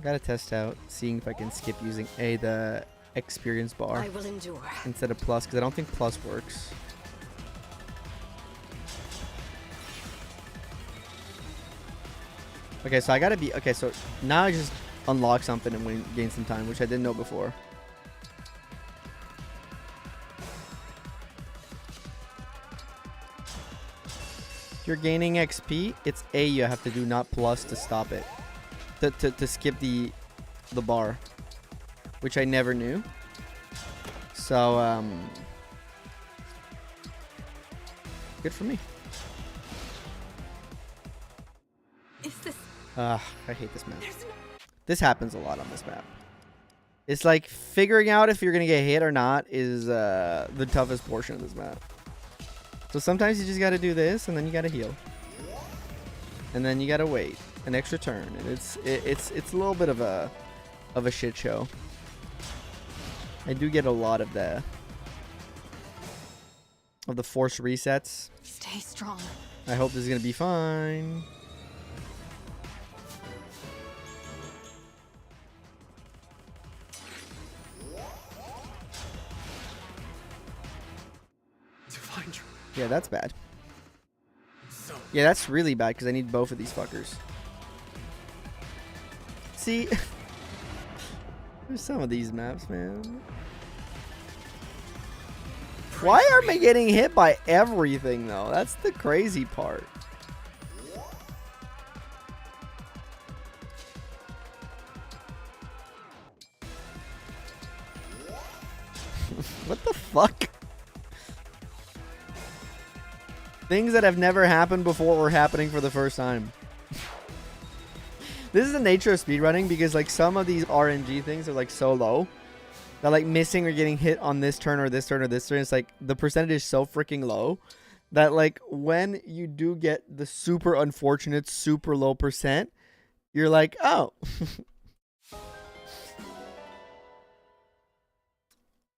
Gotta test out, seeing if I can skip using the experience bar I will endure. instead of plus, because I don't think plus works. Okay, so I gotta be... Okay, so now I just unlock something and gain some time, which I didn't know before. If you're gaining XP, it's A you have to do, not plus to stop it. To skip the bar. Which I never knew. So, good for me. Is this? I hate this map. This happens a lot on this map. It's like figuring out if you're gonna get hit or not is the toughest portion of this map. So sometimes you just gotta do this, and then you gotta heal, and then you gotta wait an extra turn, and it's a little bit of a shit show. I do get a lot of the forced resets. Stay strong. I hope this is gonna be fine. To find you. Yeah, that's bad. So Yeah, that's really bad because I need both of these fuckers. See, there's some of these maps, man. Why aren't I getting hit by everything though? That's the crazy part. What the fuck? Things that have never happened before were happening for the first time. This is the nature of speedrunning, because like some of these RNG things are like so low that like missing or getting hit on this turn or this turn or this turn, it's like the percentage is so freaking low that like when you do get the super unfortunate super low percent, you're like, oh.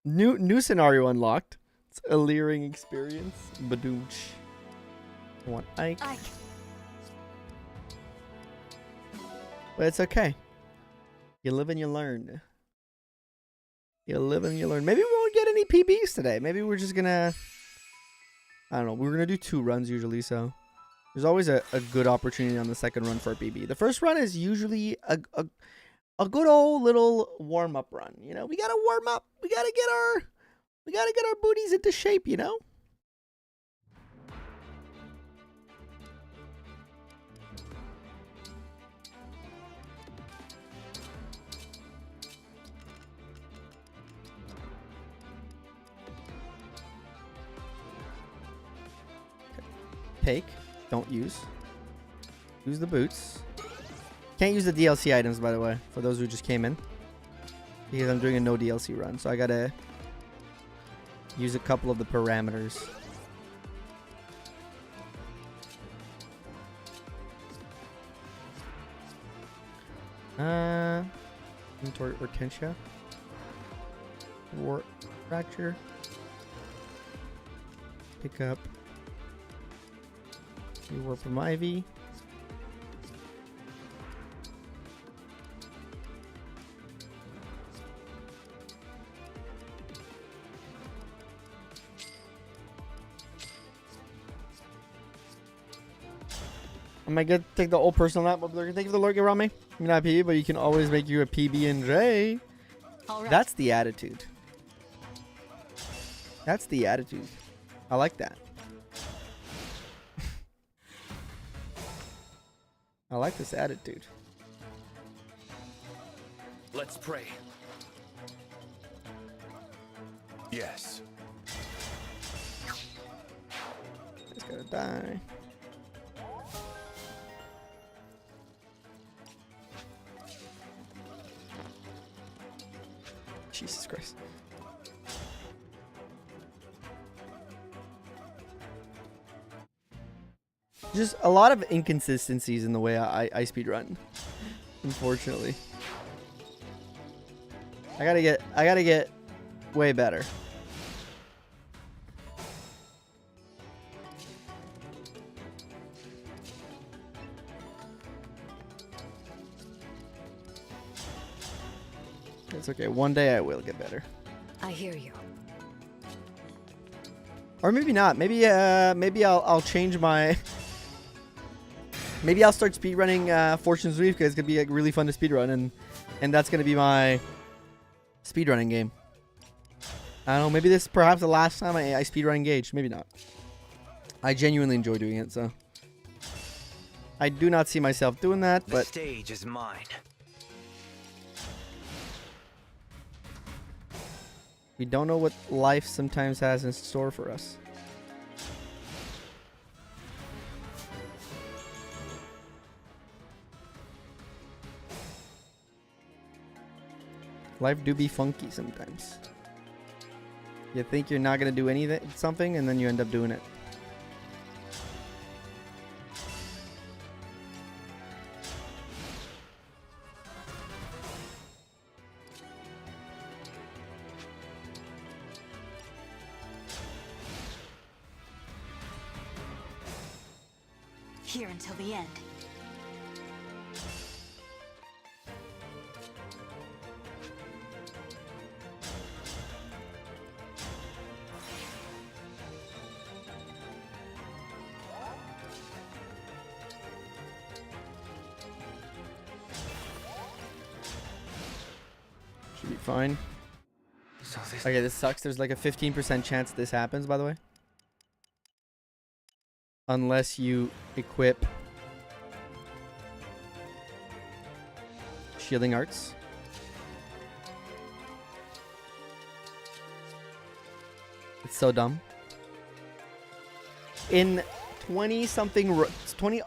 New scenario unlocked. It's a Alearing experience. Badoomch. I want Ike. But it's okay. You live and you learn. You live and you learn. Maybe we won't get any PBs today. Maybe we're just gonna... I don't know. We're gonna do 2 runs usually, so... There's always a good opportunity on the second run for a PB. The first run is usually a good old little warm-up run. You know, we gotta warm up. We gotta get our booties into shape, you know? Take. Don't use. Use the boots. Can't use the DLC items, by the way, for those who just came in. Because I'm doing a no DLC run, so I gotta use a couple of the parameters. Hortensia. War fracture. Pick up. War from Ivy. I might take the old personal lap, but they're gonna take the lurking around me. I'm not PB, but you can always make you a PB and J. All right. That's the attitude. That's the attitude. I like that. I like this attitude. let's pray. Yes. It's gonna die. Jesus Christ. Just a lot of inconsistencies in the way I speedrun, unfortunately. I gotta get way better. It's okay. One day I will get better. I hear you. Or maybe not. Maybe I'll change my. Maybe I'll start speedrunning Fortune's Weave because it's gonna be like really fun to speedrun, and that's gonna be my speedrunning game. I don't know. Maybe this is perhaps the last time I speedrun Engage. Maybe not. I genuinely enjoy doing it, so I do not see myself doing that. The But stage is mine. we don't know what life sometimes has in store for us. Life do be funky sometimes. You think you're not gonna do something, and then you end up doing it. Here until the end. Should be fine. So this Okay, this sucks. There's like a 15% chance this happens, by the way. Unless you equip shielding arts. It's so dumb. In 20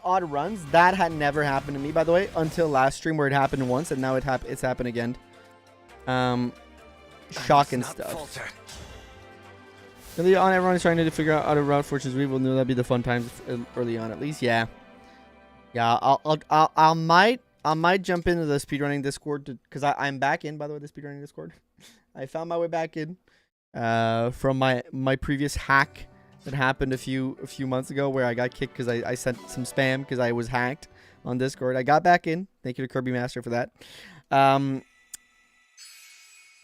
odd runs, that had never happened to me, by the way, until last stream where it happened once, and now it's happened again. Shock and stuff. Early on, everyone's trying to figure out how to route Fortune's Weave. We'll know that'd be the fun times early on, at least. Yeah, I might jump into the speedrunning Discord because I'm back in. By the way, the speedrunning Discord. I found my way back in from my previous hack that happened a few months ago where I got kicked because I sent some spam because I was hacked on Discord. I got back in. Thank you to Kirby Master for that.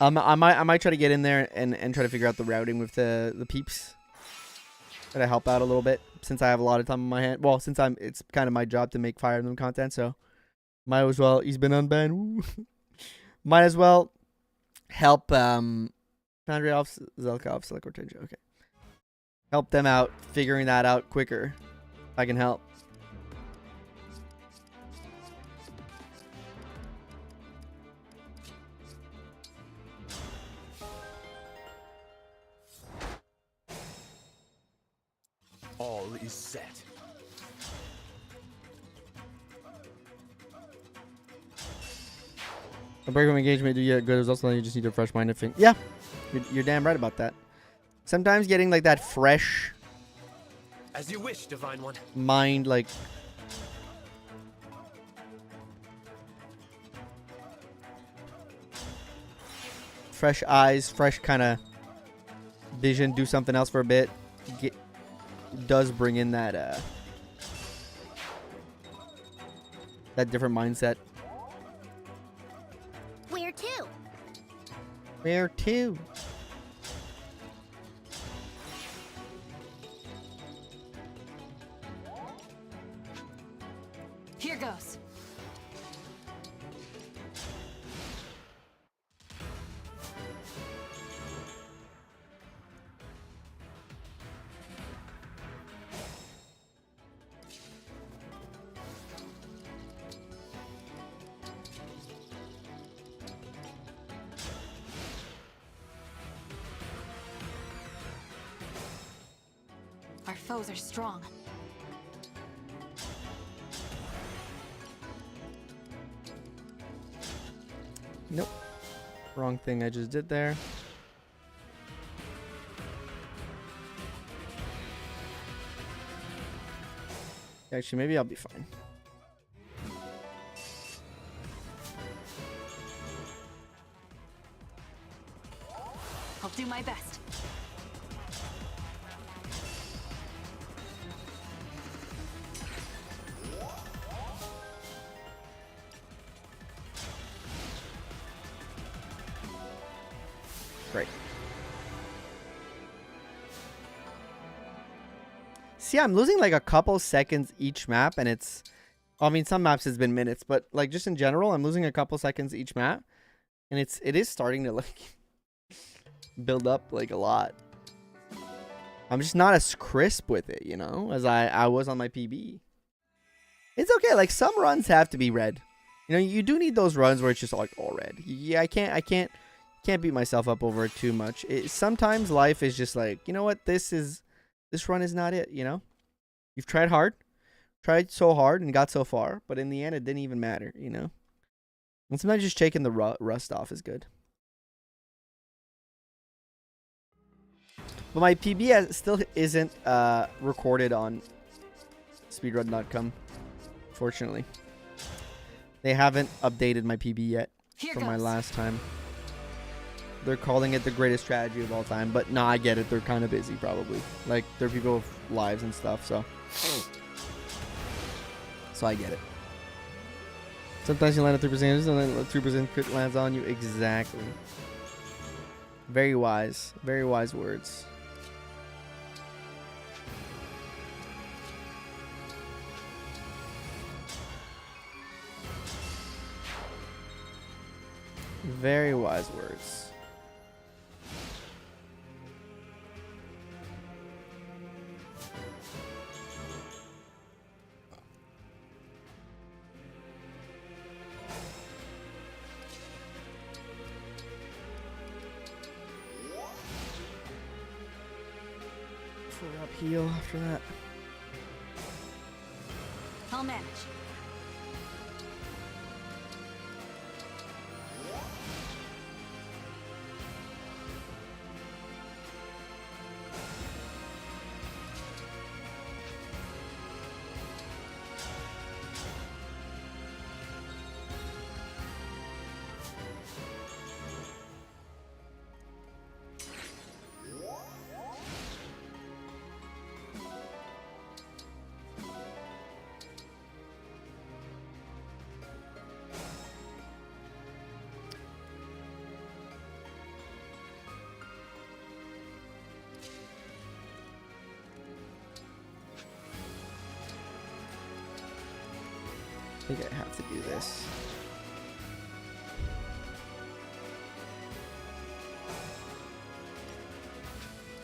I might try to get in there and try to figure out the routing with the peeps. Try to help out a little bit since I have a lot of time on my hand. Well, since it's kind of my job to make Fire Emblem content, so might as well. He's been unbanned. Might as well help Foundry off Zelka off Select Cortejo. Okay, help them out figuring that out quicker. If I can help. All is set. A break from engagement do you get good results, then you just need a fresh mind to think. Yeah, you're damn right about that. Sometimes getting like that fresh As you wish, Divine One. mind, like fresh eyes, fresh kind of vision, do something else for a bit, does bring in that that different mindset. Where to? Where to? Here goes. Our foes are strong. Nope. Wrong thing I just did there. Actually, maybe I'll be fine. I'll do my best. Great. See, I'm losing like a couple seconds each map, and it's... I mean, some maps it's been minutes, but like just in general, I'm losing a couple seconds each map, and it is starting to like build up like a lot. I'm just not as crisp with it, you know, as I was on my PB. It's okay. Like some runs have to be red. You know, you do need those runs where it's just like all red. Yeah, I can't beat myself up over it too much. Sometimes life is just like, you know what, this run is not it. You know, you've tried hard. Tried so hard and got so far, but in the end, it didn't even matter, you know? And sometimes just shaking the rust off is good. But my PB still isn't recorded on speedrun.com, fortunately. They haven't updated my PB yet from my last time. They're calling it the greatest strategy of all time, but nah, I get it. They're kind of busy, probably. Like, there are people with lives and stuff, so... So I get it. Sometimes you land at 3% and then 3% crit lands on you. Exactly. Very wise. Very wise words. Very wise words. Up heal after that. I'll manage. I think I have to do this.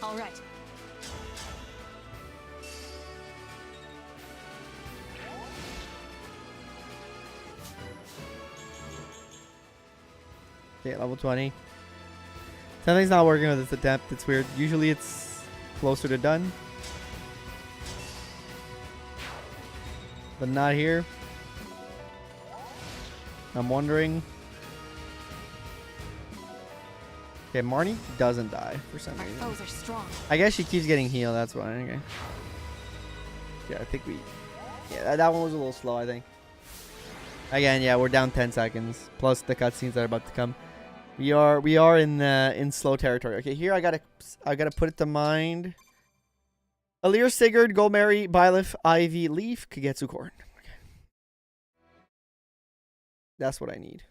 All right. Okay, level 20. Something's not working with this attempt. It's weird. Usually it's closer to done. But not here. I'm wondering. Okay, Marnie doesn't die for some reason. Our foes are strong. I guess she keeps getting healed, that's why. Okay. Yeah, I think we... Yeah, that one was a little slow, I think. Again, yeah, we're down 10 seconds. Plus the cutscenes that are about to come. We are in slow territory. Okay, here I gotta put it to mind. Alear, Sigurd, Golmeri, Byleth, Ivy, Leaf, Kagetsu, Korn. Okay. That's what I need.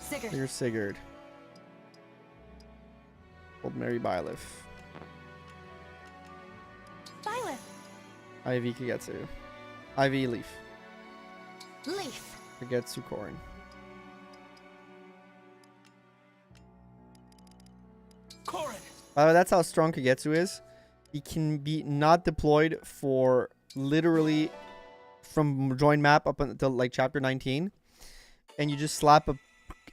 Sigurd. Here's Sigurd. Golmeri, Byleth. Byleth. Ivy, Kagetsu. Ivy, Leaf. Leaf. Kagetsu, Korn. Korin! By the way, that's how strong Kagetsu is. He can be not deployed for literally from join map up until like chapter 19. And you just slap a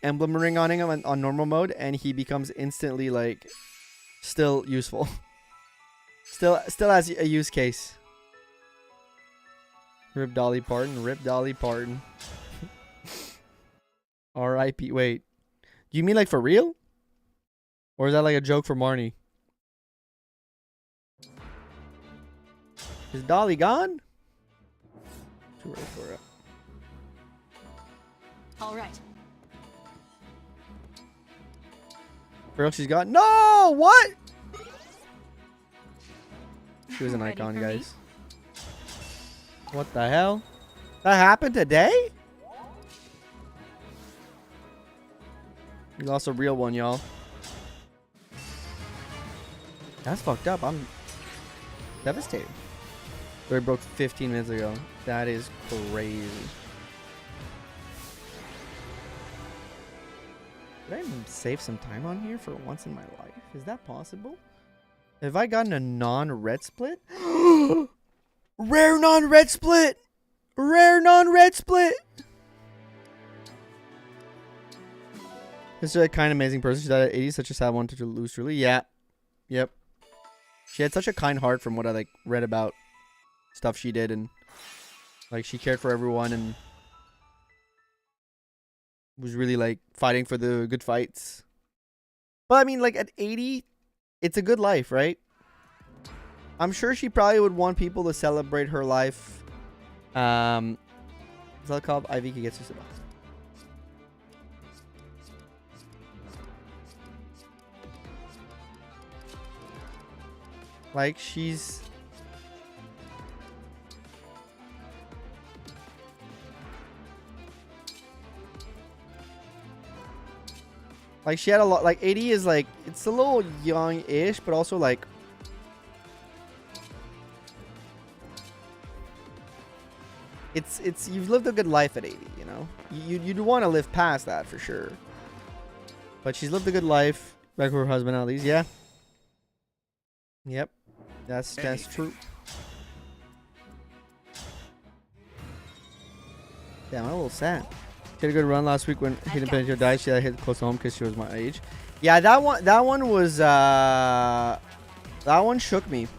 emblem ring on him on normal mode and he becomes instantly like still useful. still has a use case. Rip Dolly Parton, Rip Dolly Parton. R.I.P. Wait. Do you mean like for real? Or is that like a joke for Marnie? Is Dolly gone? Too early for it. All right. For real, she's gone. No! What? She was an Ready icon, for me? guys. What the hell? That happened today? We lost a real one, y'all. That's fucked up. I'm devastated. Story broke 15 minutes ago. That is crazy. Did I save some time on here for once in my life? Is that possible? Have I gotten a non-red split? Rare non-red split! Rare non-red split! This is a kind amazing person. She died at 80. Such a sad one to lose truly. Yeah. Yep. She had such a kind heart from what I like read about stuff she did, and like she cared for everyone and was really like fighting for the good fights. But I mean, like at 80, it's a good life, right? I'm sure she probably would want people to celebrate her life. What's that called? Ivy gets you box. Like she's like she had a lot. Like 80 is like it's a little young-ish, but also like it's you've lived a good life at 80. You know, you'd want to live past that for sure. But she's lived a good life. Back with her husband at least, yeah. Yep. That's true. Damn, I'm a little sad. She had a good run last week when Hidden Pinocchio died. She had hit close to home because she was my age. Yeah, that one was that one shook me.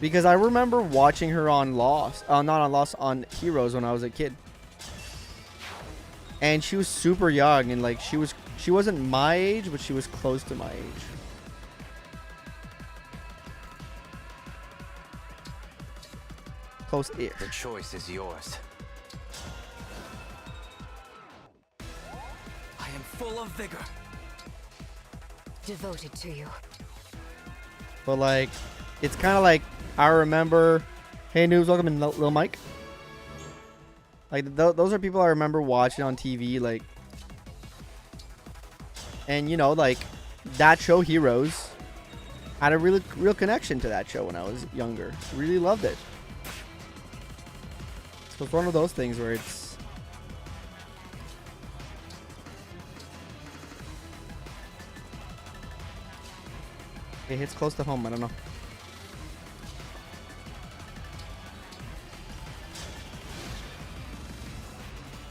Because I remember watching her on Lost. Not on Lost, on Heroes when I was a kid. And she was super young, and like she wasn't my age, but she was close to my age. Close-ish. The choice is yours. I am full of vigor. Devoted to you. But like, it's kind of like I remember. Hey, noobs, welcome in, Lil Mike. Like those are people I remember watching on TV, like, and you know, like that show Heroes had a real connection to that show when I was younger. Really loved it. So it's one of those things where it's it hits close to home. I don't know.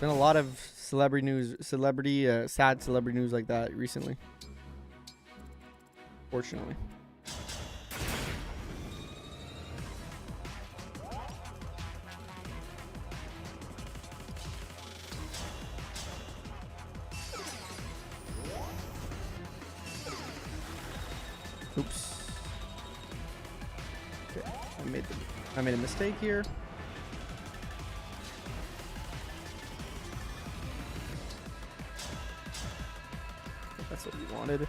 Been a lot of celebrity news, sad celebrity news like that recently. Fortunately. Oops. Okay, I made a mistake here. That's what you wanted.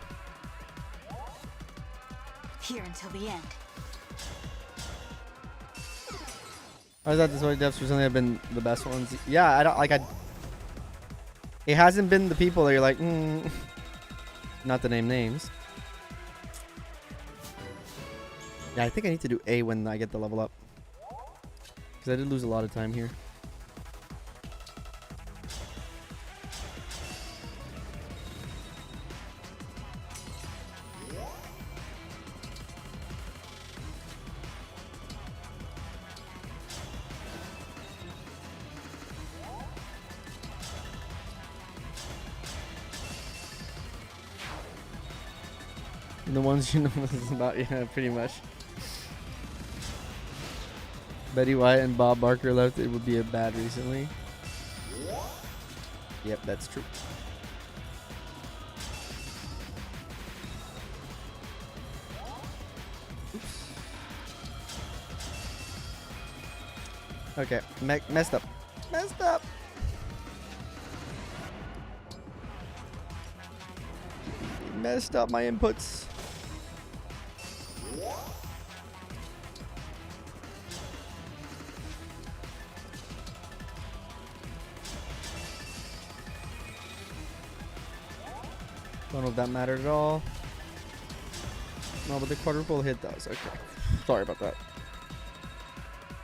Here until the end. I thought this one devs recently have been the best ones. Yeah, I don't like it hasn't been the people that you're like, not to name names. Yeah, I think I need to do A when I get the level up. Because I did lose a lot of time here. The ones you know about, yeah, pretty much. Betty White and Bob Barker left. It would be a bad recently. Yep, that's true. Oops. Okay, messed up. Messed up. Messed up my inputs. Don't know if that mattered at all. No, but the quadruple hit does. Okay. Sorry about that.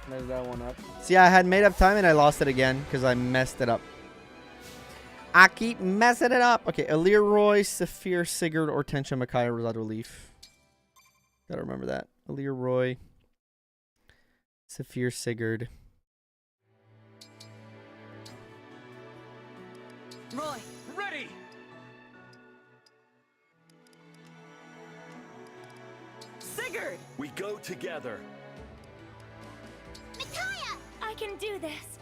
There's that one up. See, I had made up time and I lost it again because I messed it up. I keep messing it up. Okay, Alear, Roy, Saphir, Sigurd, Hortensia, Micaiah, Rosado, Leaf. Gotta remember that. Alear, Roy, Saphir, Sigurd. Roy, ready! Sigurd! We go together. Micaiah! I can do this.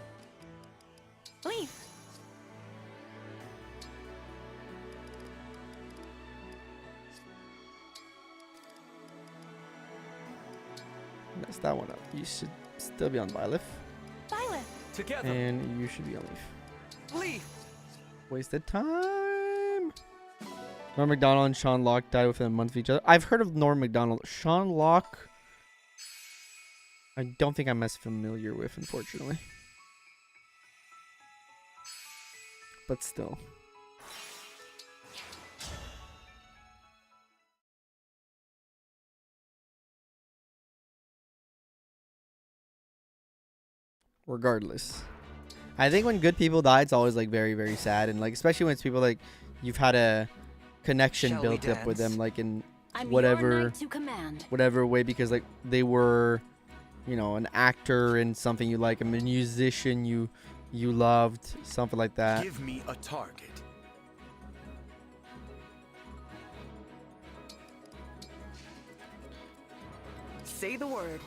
Leaf! Mess that one up. You should still be on Byleth. Violet. Together. And you should be on Leaf. Leaf! Wasted time. Norm MacDonald and Sean Locke died within a month of each other. I've heard of Norm MacDonald. Sean Locke, I don't think I'm as familiar with, unfortunately. But still. Regardless, I think when good people die, it's always like very, very sad, and like especially when it's people like you've had a connection Shall we built up with them, dance? like in I'm your whatever knight to command. whatever way, because like they were, you know, an actor in something you like, a musician you loved, something like that. Give me a target. Say the word.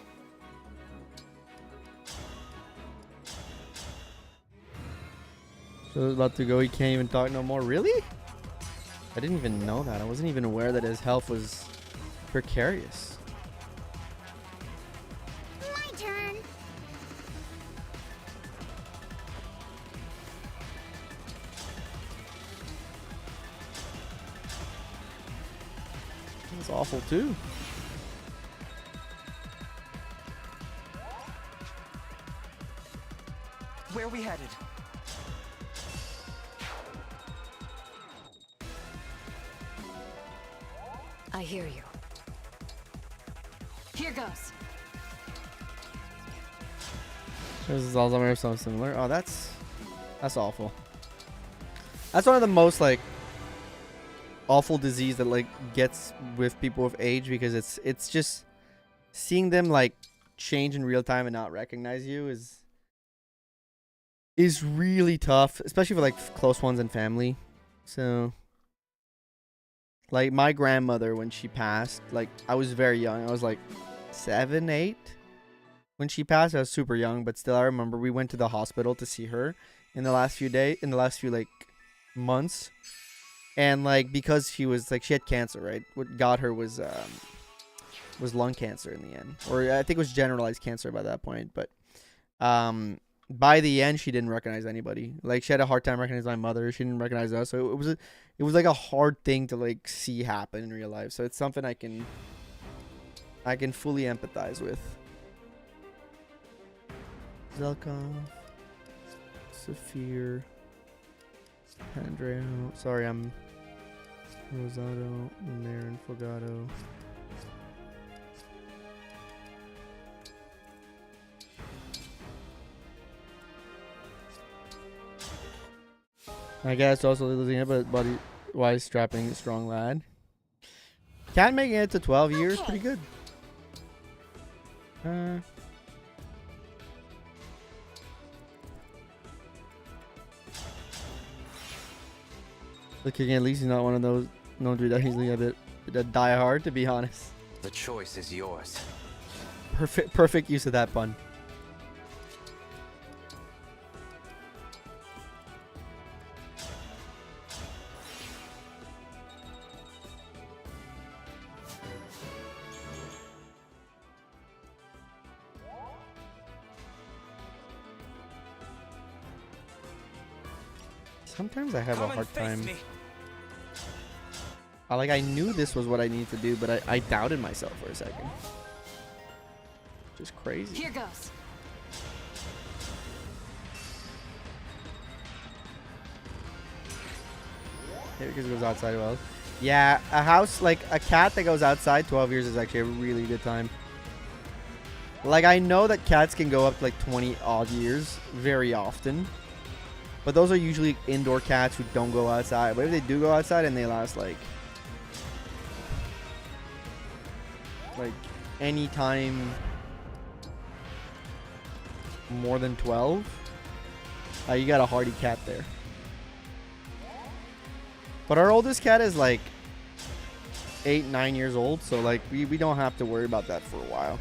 So it's about to go. He can't even talk no more. Really? I didn't even know that. I wasn't even aware that his health was precarious. My turn. It's awful too. Where we headed? I hear you. Here goes. This is Alzheimer's or something similar. Oh, that's awful. That's one of the most like awful disease that like gets with people with age, because it's just seeing them like change in real time and not recognize you is really tough, especially for like close ones and family. So like my grandmother, when she passed, like I was very young. I was like 7, 8 when she passed. I was super young, but still I remember we went to the hospital to see her in the last few like months. And like because she was like, she had cancer, right? What got her was lung cancer in the end, or I think it was generalized cancer by that point. But by the end, she didn't recognize anybody. Like she had a hard time recognizing my mother. She didn't recognize us. So it was like a hard thing to like see happen in real life. So it's something I can fully empathize with. Zelkov, Saphir, Andrea. Sorry, I'm Rosado, Marin, Fogato. I guess also losing it, but body wise strapping, strong lad. Cat making it to 12 years, pretty good. Looking at least he's not one of those known to be that easily a bit die hard, to be honest. The choice is yours. Perfect use of that pun. Sometimes I have a hard time. I knew this was what I needed to do, but I doubted myself for a second. Just crazy. Here goes. Yeah, because it goes outside well. Yeah, a house, like a cat that goes outside 12 years is actually a really good time. Like, I know that cats can go up to like 20 odd years very often. But those are usually indoor cats who don't go outside. But if they do go outside and they last like any time more than 12, you got a hardy cat there. But our oldest cat is like 8, 9 years old, so like we don't have to worry about that for a while.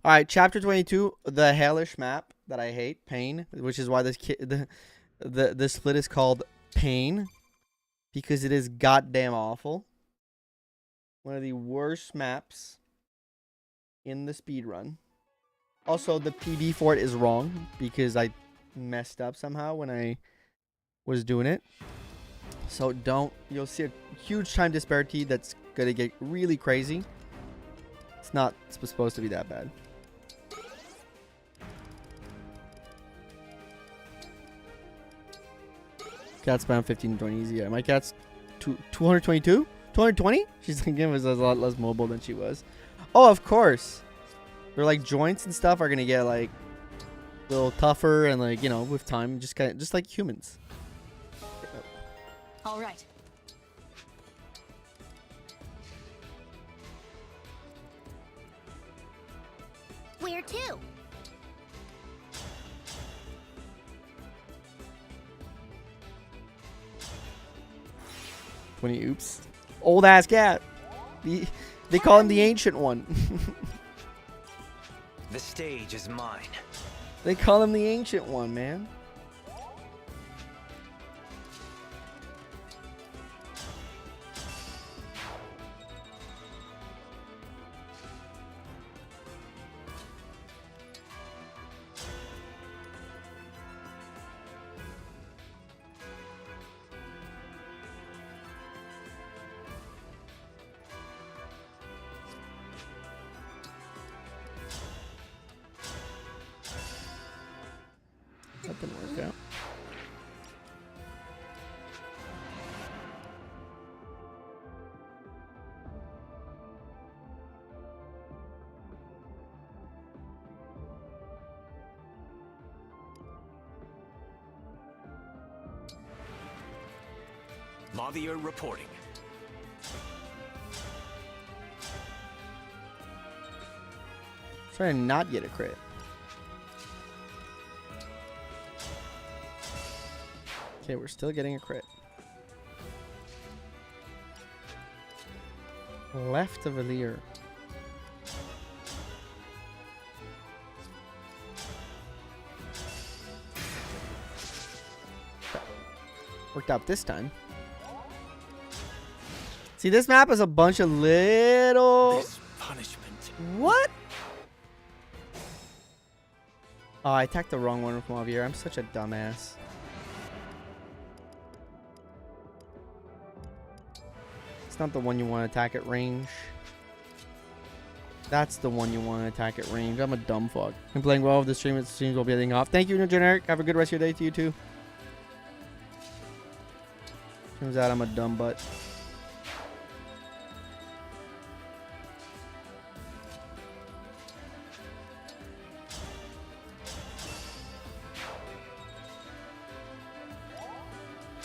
All right, chapter 22, the hellish map that I hate, Pain, which is why this the split is called Pain, because it is goddamn awful. One of the worst maps in the speedrun. Also, the PB for it is wrong because I messed up somehow when I was doing it. So you'll see a huge time disparity that's gonna get really crazy. It's not supposed to be that bad. Cat spam 15 to 20 easy. Yeah, my cat's 222? 220? She's thinking was a lot less mobile than she was. Oh, of course. Their like joints and stuff are gonna get like a little tougher and like, you know, with time, just like humans. All right. Where to? Oops. Old ass cat. They call him the ancient one. The stage is mine. They call him the ancient one, man. That didn't work out. Alear reporting. Trying to not get a crit. Okay, we're still getting a crit. Left of Alear. Worked out this time. See, this map is a bunch of little... This punishment. What? Oh, I attacked the wrong one with Alear. I'm such a dumbass. It's not the one you want to attack at range. That's the one you want to attack at range. I'm a dumb fuck. I'm playing well with the stream. It seems we'll be heading off. Thank you, No Generic. Have a good rest of your day to you too. Turns out I'm a dumb butt.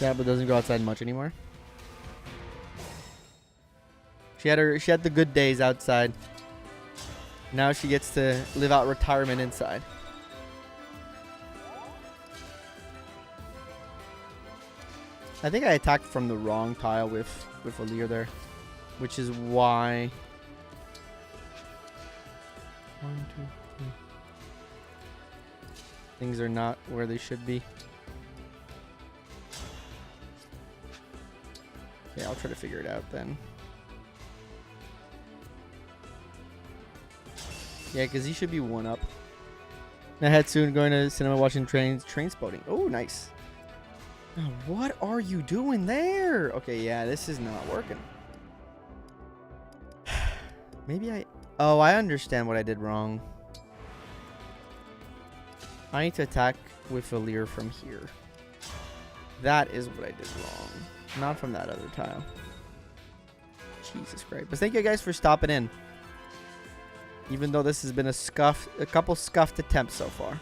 Yeah, but doesn't go outside much anymore. She had the good days outside. Now she gets to live out retirement inside. I think I attacked from the wrong tile with Alear there, which is why. 1, 2, 3. Things are not where they should be. Okay, I'll try to figure it out then. Yeah, because he should be 1 up. Ahead soon, going to cinema, watching train spotting. Oh, nice. Now, what are you doing there? Okay, yeah, this is not working. Maybe I... Oh, I understand what I did wrong. I need to attack with Alear from here. That is what I did wrong. Not from that other tile. Jesus Christ. But thank you guys for stopping in. Even though this has been a couple scuffed attempts so far.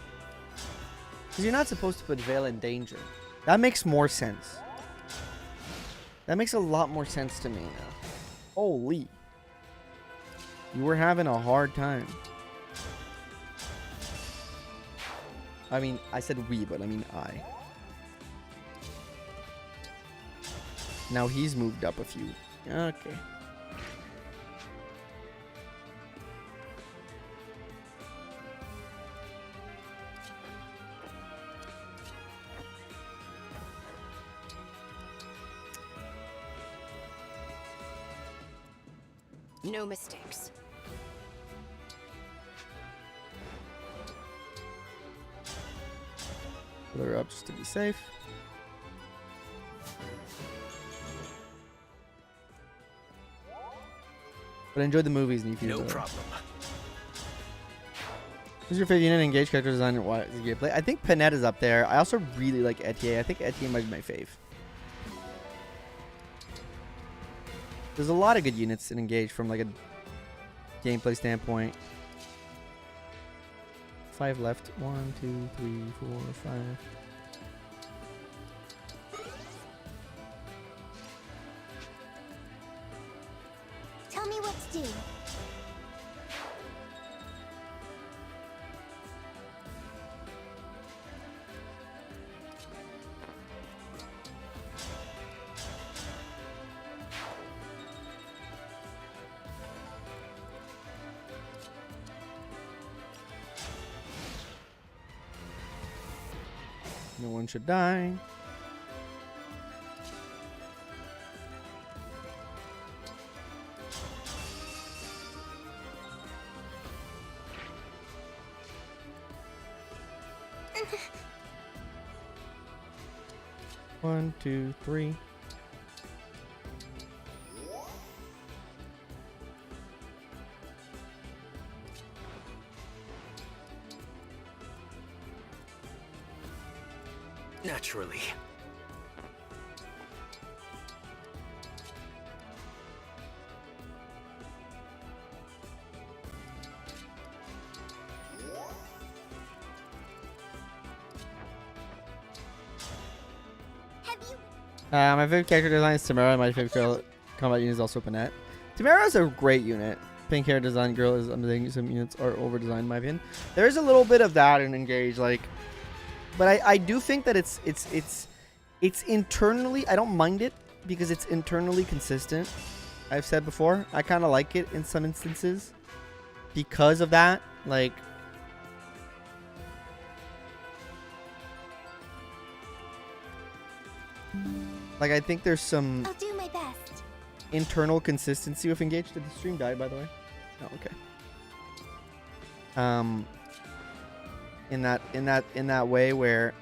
Because you're not supposed to put Veil in danger. That makes more sense. That makes a lot more sense to me now. Holy. You were having a hard time. I mean, I said we, but I mean I. Now he's moved up a few. Okay. No mistakes. Put her up just to be safe. But enjoy the movies and you feel No problem. Who's your favorite unit engaged character design and why did you play? I think Panette is up there. I also really like Etier. I think Etier might be my fave. There's a lot of good units in engaged from like a gameplay standpoint. 5 left. 1, 2, 3, 4, 5. Tell me what to do. No one should die. One, two, three. Naturally. Have you? My favorite character design is Tamara. My favorite combat unit is also Panette. Tamara's a great unit. Pink hair design girl is amazing. Some units are over designed in my opinion. There's a little bit of that in Engage, like, but I do think that it's internally, I don't mind it because it's internally consistent. I've said before, I kind of like it in some instances because of that. Like, I think there's some I'll do my best. internal consistency with Engage. Did the stream die, by the way? Oh, okay. In that way where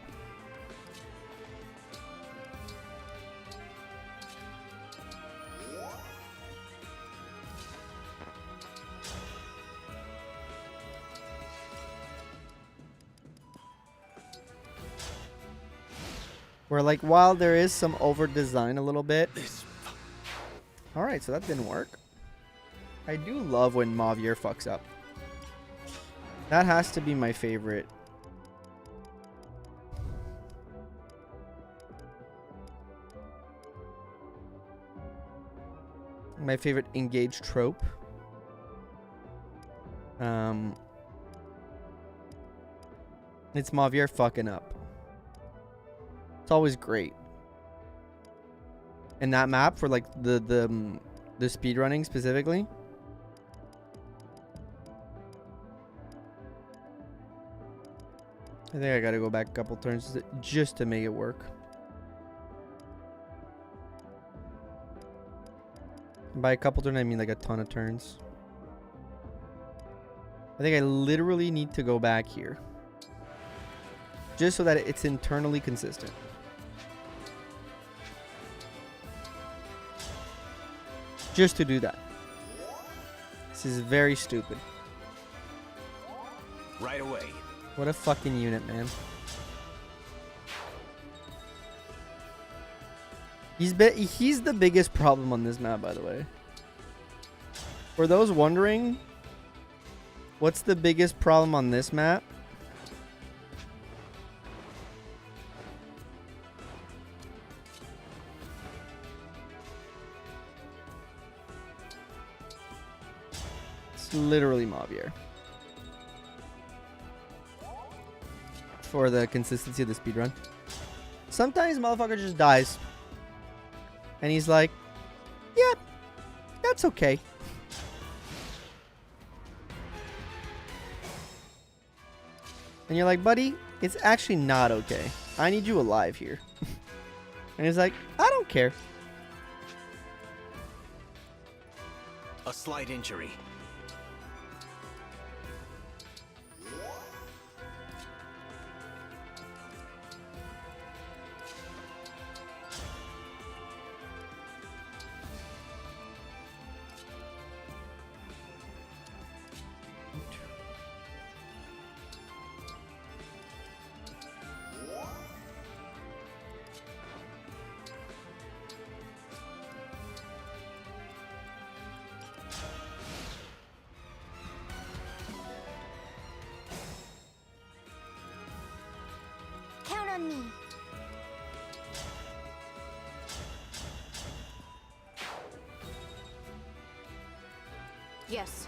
like while there is some over design a little bit. All right, so that didn't work. I do love when Mavier fucks up. That has to be my favorite. My favorite Engage trope. It's Mavier fucking up. It's always great. And that map for like the speedrunning specifically. I think I gotta go back a couple turns just to make it work. And by a couple turns, I mean like a ton of turns. I think I literally need to go back here. Just so that it's internally consistent. Just to do that. is very stupid. Right away. What a fucking unit, man. He's the biggest problem on this map, by the way. For those wondering, what's the biggest problem on this map? It's literally Mavier. For the consistency of the speedrun. Sometimes motherfucker just dies. And he's like, yeah, that's okay. And you're like, buddy, it's actually not okay. I need you alive here. And he's like, I don't care. A slight injury. Count on me. Yes.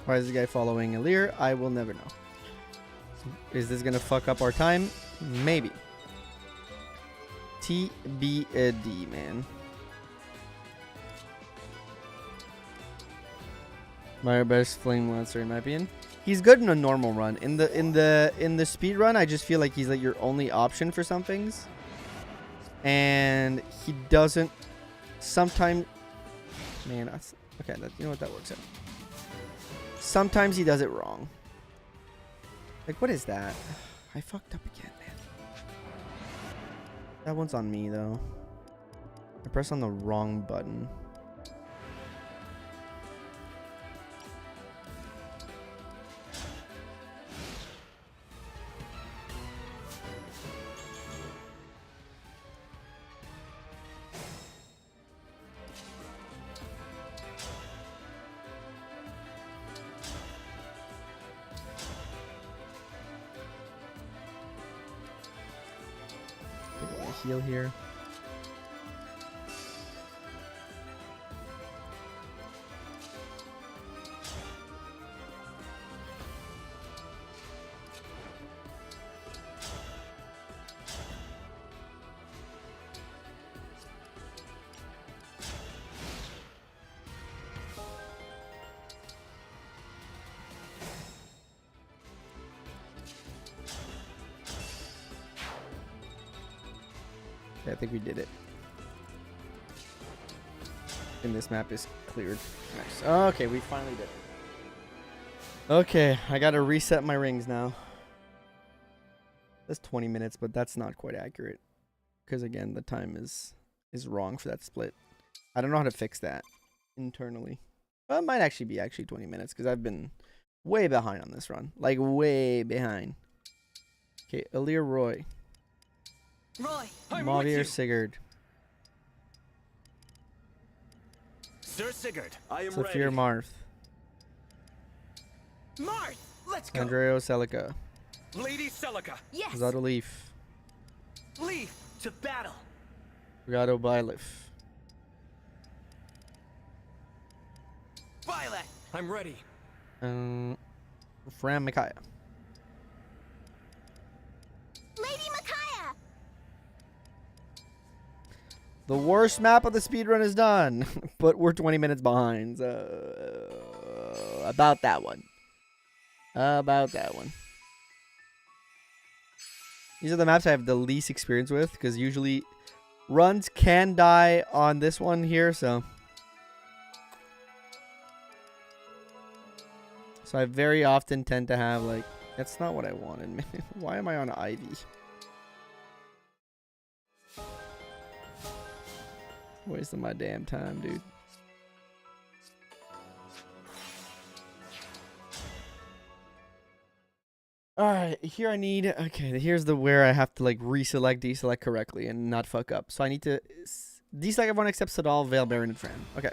Why is this guy following Alear? I will never know. Is this gonna fuck up our time? Maybe. TBD, man. My best flame lancer in my opinion. He's good in a normal run. In the speed run, I just feel like he's like your only option for some things. And he doesn't sometimes. Man, that's okay. You know what, that works out. Sometimes he does it wrong. Like, what is that? I fucked up again, man. That one's on me though. I pressed on the wrong button. Heal here. I think we did it. And this map is cleared. Nice. Okay, we finally did it. Okay, I gotta reset my rings now. That's 20 minutes, but that's not quite accurate. Because again, the time is wrong for that split. I don't know how to fix that internally. Well, it might actually be 20 minutes because I've been way behind on this run. Like, way behind. Okay, Alear Roy. Roy! Mavier Sigurd. Sir Sigurd, I am Saphir ready. Marth. Marth! Let's go! Andreo Celica. Lady Celica, Yes. Zato Leaf. Leaf! to battle. Gato Bylif. Violet! I'm ready. Fram Micaiah. Lady Micaiah! The worst map of the speedrun is done, but we're 20 minutes behind. So about that one. These are the maps I have the least experience with, because usually runs can die on this one here, so I very often tend to have, like, that's not what I wanted, man. Why am I on Ivy? Wasting my damn time, dude. All right, here I need. Okay, here's the where I have to like reselect, deselect correctly, and not fuck up. So I need to deselect everyone except Sadal, Vale, Baron, and Fran. Okay.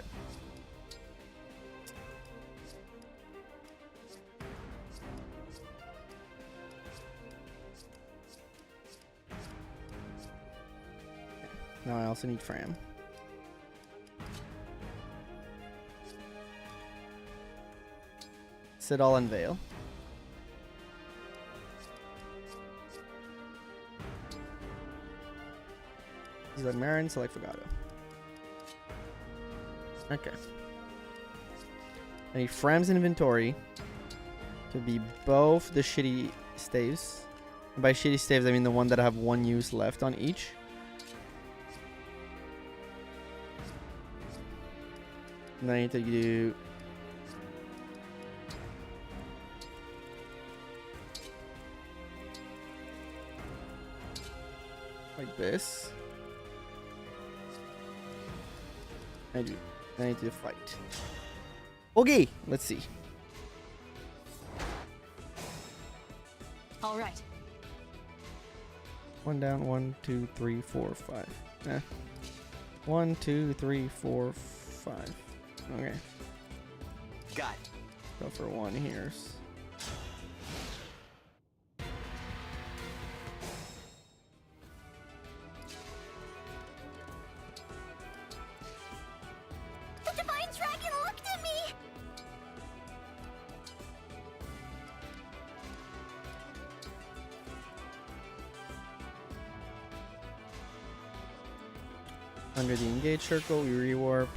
Now I also need Fran. Sadal and Vale. Select Marin, select Fogado. Okay. I need Fram's inventory to be both the shitty staves. And by shitty staves, I mean the one that have one use left on each. And then I need to do... like this. I need to fight. Okay, let's see. All right. 1 down, 1, 2, 3, 4, 5. 1, 2, 3, 4, 5. Okay. Got it. Go for 1 here. The divine dragon looked at me! Under the engage circle, we rewarp.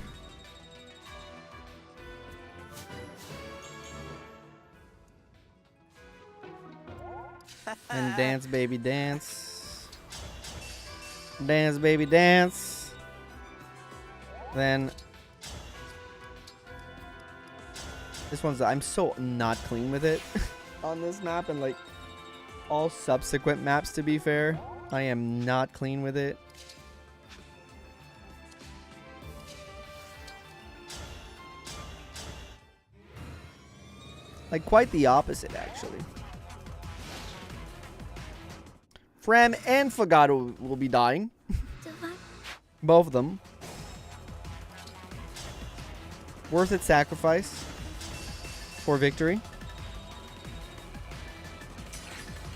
And dance, baby, dance. Dance, baby, dance. Then this one's, I'm so not clean with it on this map, and like all subsequent maps, to be fair, I am not clean with it. Like quite the opposite, actually. Fram and Fogado will be dying. Divine. Both of them. Worth it sacrifice for victory.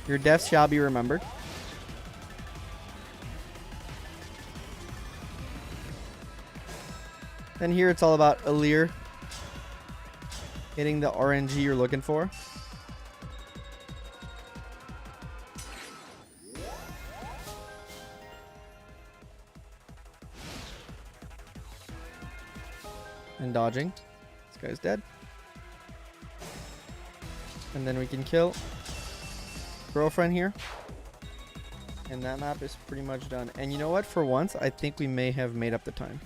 Your deaths shall be remembered. And here it's all about Alear hitting the RNG you're looking for. And dodging. This guy's dead. And then we can kill girlfriend here. And that map is pretty much done. And you know what? For once, I think we may have made up the time.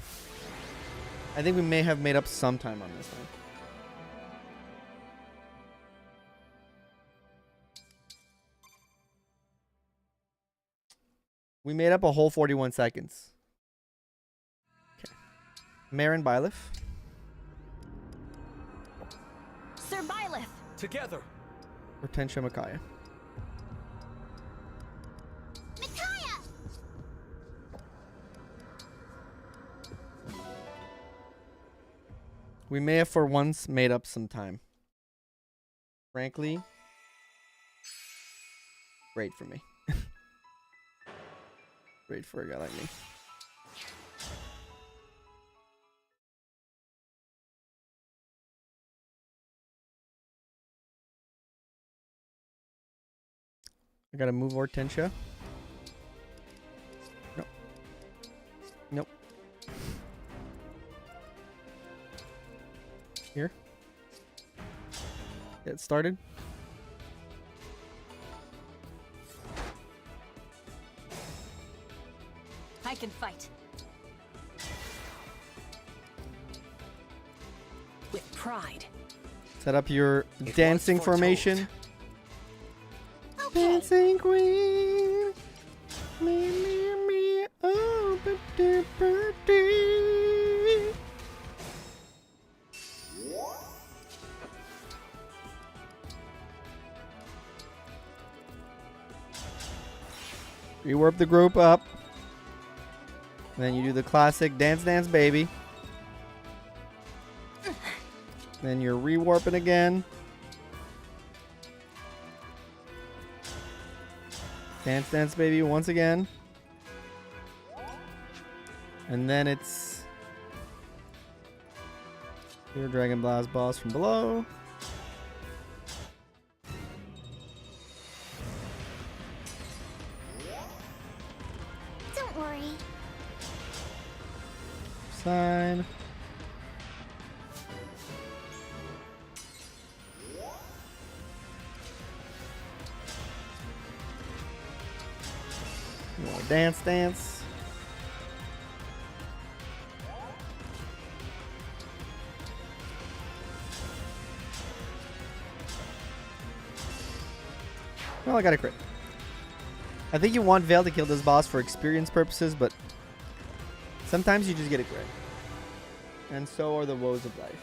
I think we may have made up some time on this one. We made up a whole 41 seconds. Okay. Marin Byleth. Sir Byleth. Together. Hortensia Micaiah. Micaiah! We may have for once made up some time. Frankly, great for me. Great for a guy like me. I gotta move Hortensia. Nope. Nope. Here. Get started. I can fight. With pride. Set up your It dancing was foretold. formation. Okay. Dancing queen. Me, oh, ba-da-ba-dee. Rewarp the group up. Then you do the classic dance, dance, baby. Then you're rewarping again. Dance, dance, baby once again. And then it's your Dragon Blast boss from below. Don't worry. Sign. More dance, dance. Well, I got a crit. I think you want Veil to kill this boss for experience purposes, but sometimes you just get a crit. And so are the woes of life.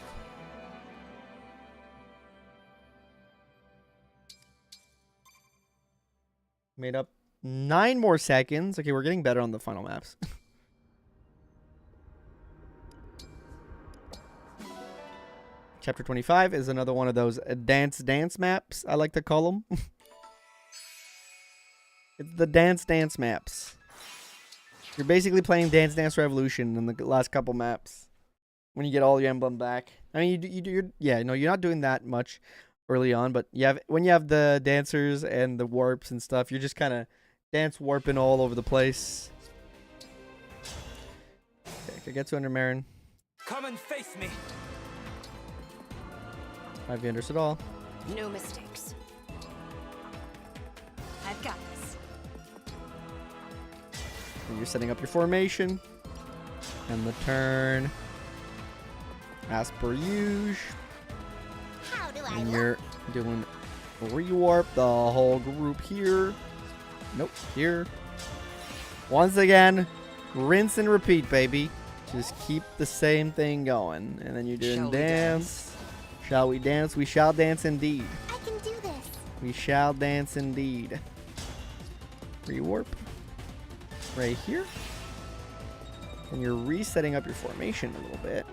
Made up 9 more seconds. Okay, we're getting better on the final maps. Chapter 25 is another one of those dance maps, I like to call them. It's the dance maps. You're basically playing Dance Dance Revolution in the last couple maps when you get all your emblem back. I mean, you're not doing that much early on, but when you have the dancers and the warps and stuff, you're just kind of dance warping all over the place. Okay, I get to under Marin. Come and face me. 5 understood all. No mistakes. I've got this. And you're setting up your formation. And the turn. As per usual. How do I And look? you're doing rewarp the whole group here. Nope, here. Once again, rinse and repeat, baby. Just keep the same thing going. And then you're doing Shall we dance. Shall we dance? We shall dance indeed. I can do this. We shall dance indeed. Rewarp. Right here. And you're resetting up your formation a little bit.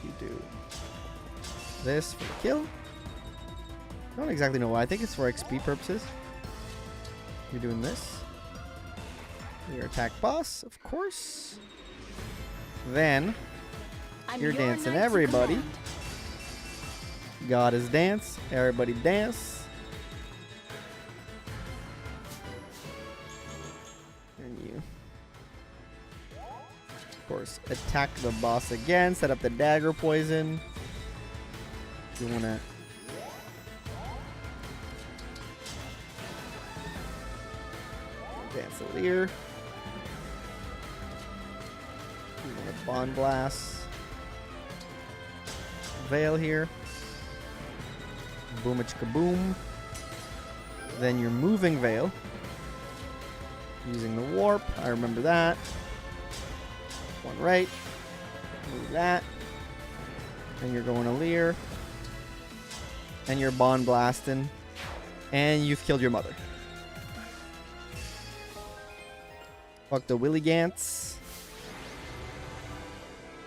You do this for the kill. I don't exactly know why. I think it's for XP purposes. You're doing this. Your attack boss, of course. Then I'm you're your dancing knight to everybody. command. God is dance. Everybody dance. And you, of course, attack the boss again. Set up the dagger poison. You want to dance Alear. You want to bond blast. Veil here. Boomich kaboom. Then you're moving Veil. Using the warp. I remember that. One right. Move that. And you're going Alear. And you're bond blasting. And you've killed your mother. Fuck the Willy Gantz.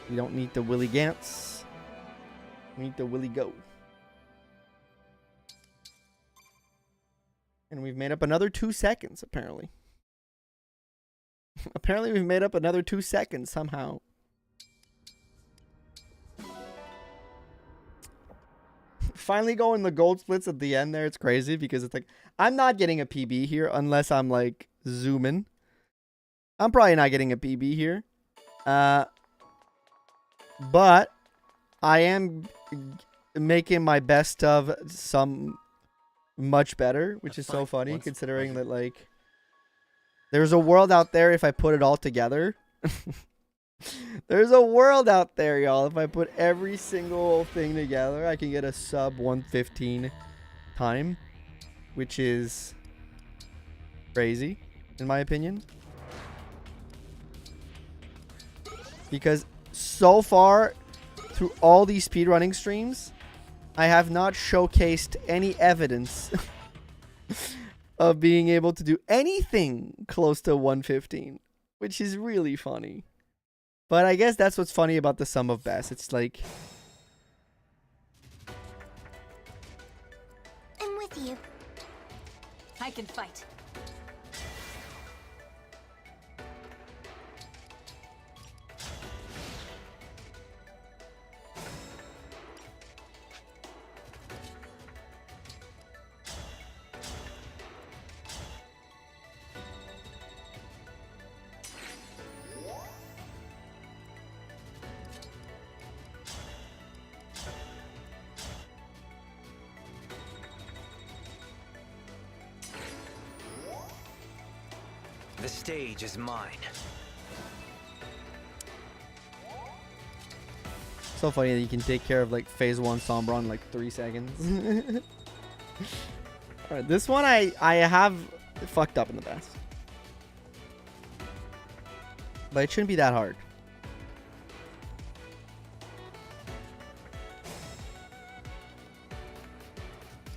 You don't need the Willy Gantz. We need the Willy Go. And we've made up another 2 seconds, apparently. Apparently we've made up another 2 seconds somehow. Finally going the gold splits at the end there. It's crazy because it's like, I'm not getting a PB here unless I'm like zooming. I'm probably not getting a PB here. But I am making my best of some much better, which is so funny considering that like there's a world out there if I put it all together. There's a world out there, y'all. If I put every single thing together, I can get a sub 115 time, which is crazy in my opinion. Because so far through all these speedrunning streams, I have not showcased any evidence of being able to do anything close to 115, which is really funny. But I guess that's what's funny about the sum of best. It's like, I'm with you. I can fight. The stage is mine. so funny that you can take care of like phase 1 Sombra in like 3 seconds. Alright, this one I have fucked up in the past. But it shouldn't be that hard.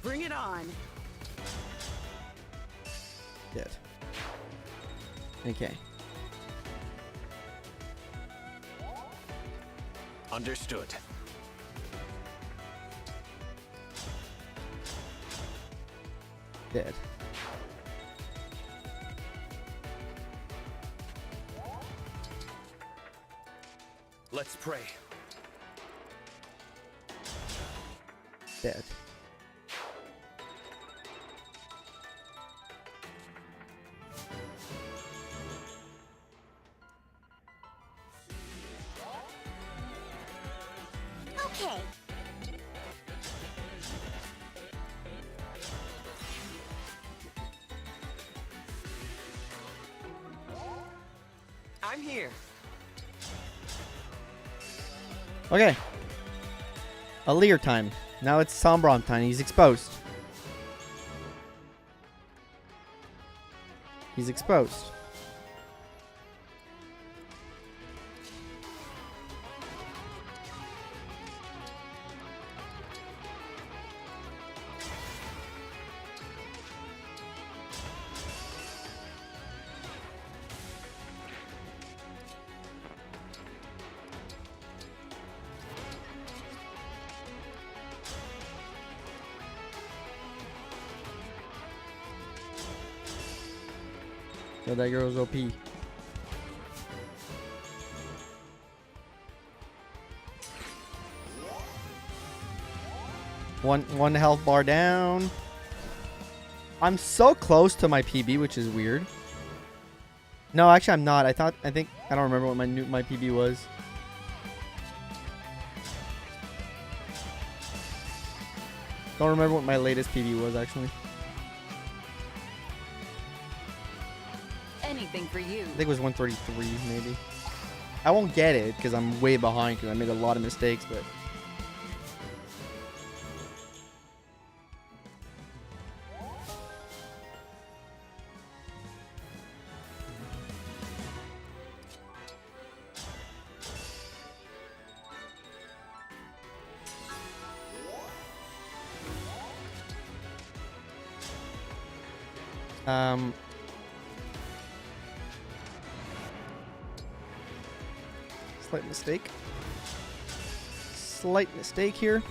Bring it on. Dead. Okay. Understood. Dead. Let's pray. Dead. Okay. I'm here. Okay. Alear time. Now it's Sombron time. He's exposed. He's exposed. Yo, that girl's OP. One health bar down. I'm so close to my PB, which is weird. No, actually, I'm not. I think I don't remember what my PB was. Don't remember what my latest PB was actually. Anything for you. I think it was 133 maybe. I won't get it because I'm way behind because I made a lot of mistakes, but slight mistake. Slight mistake here.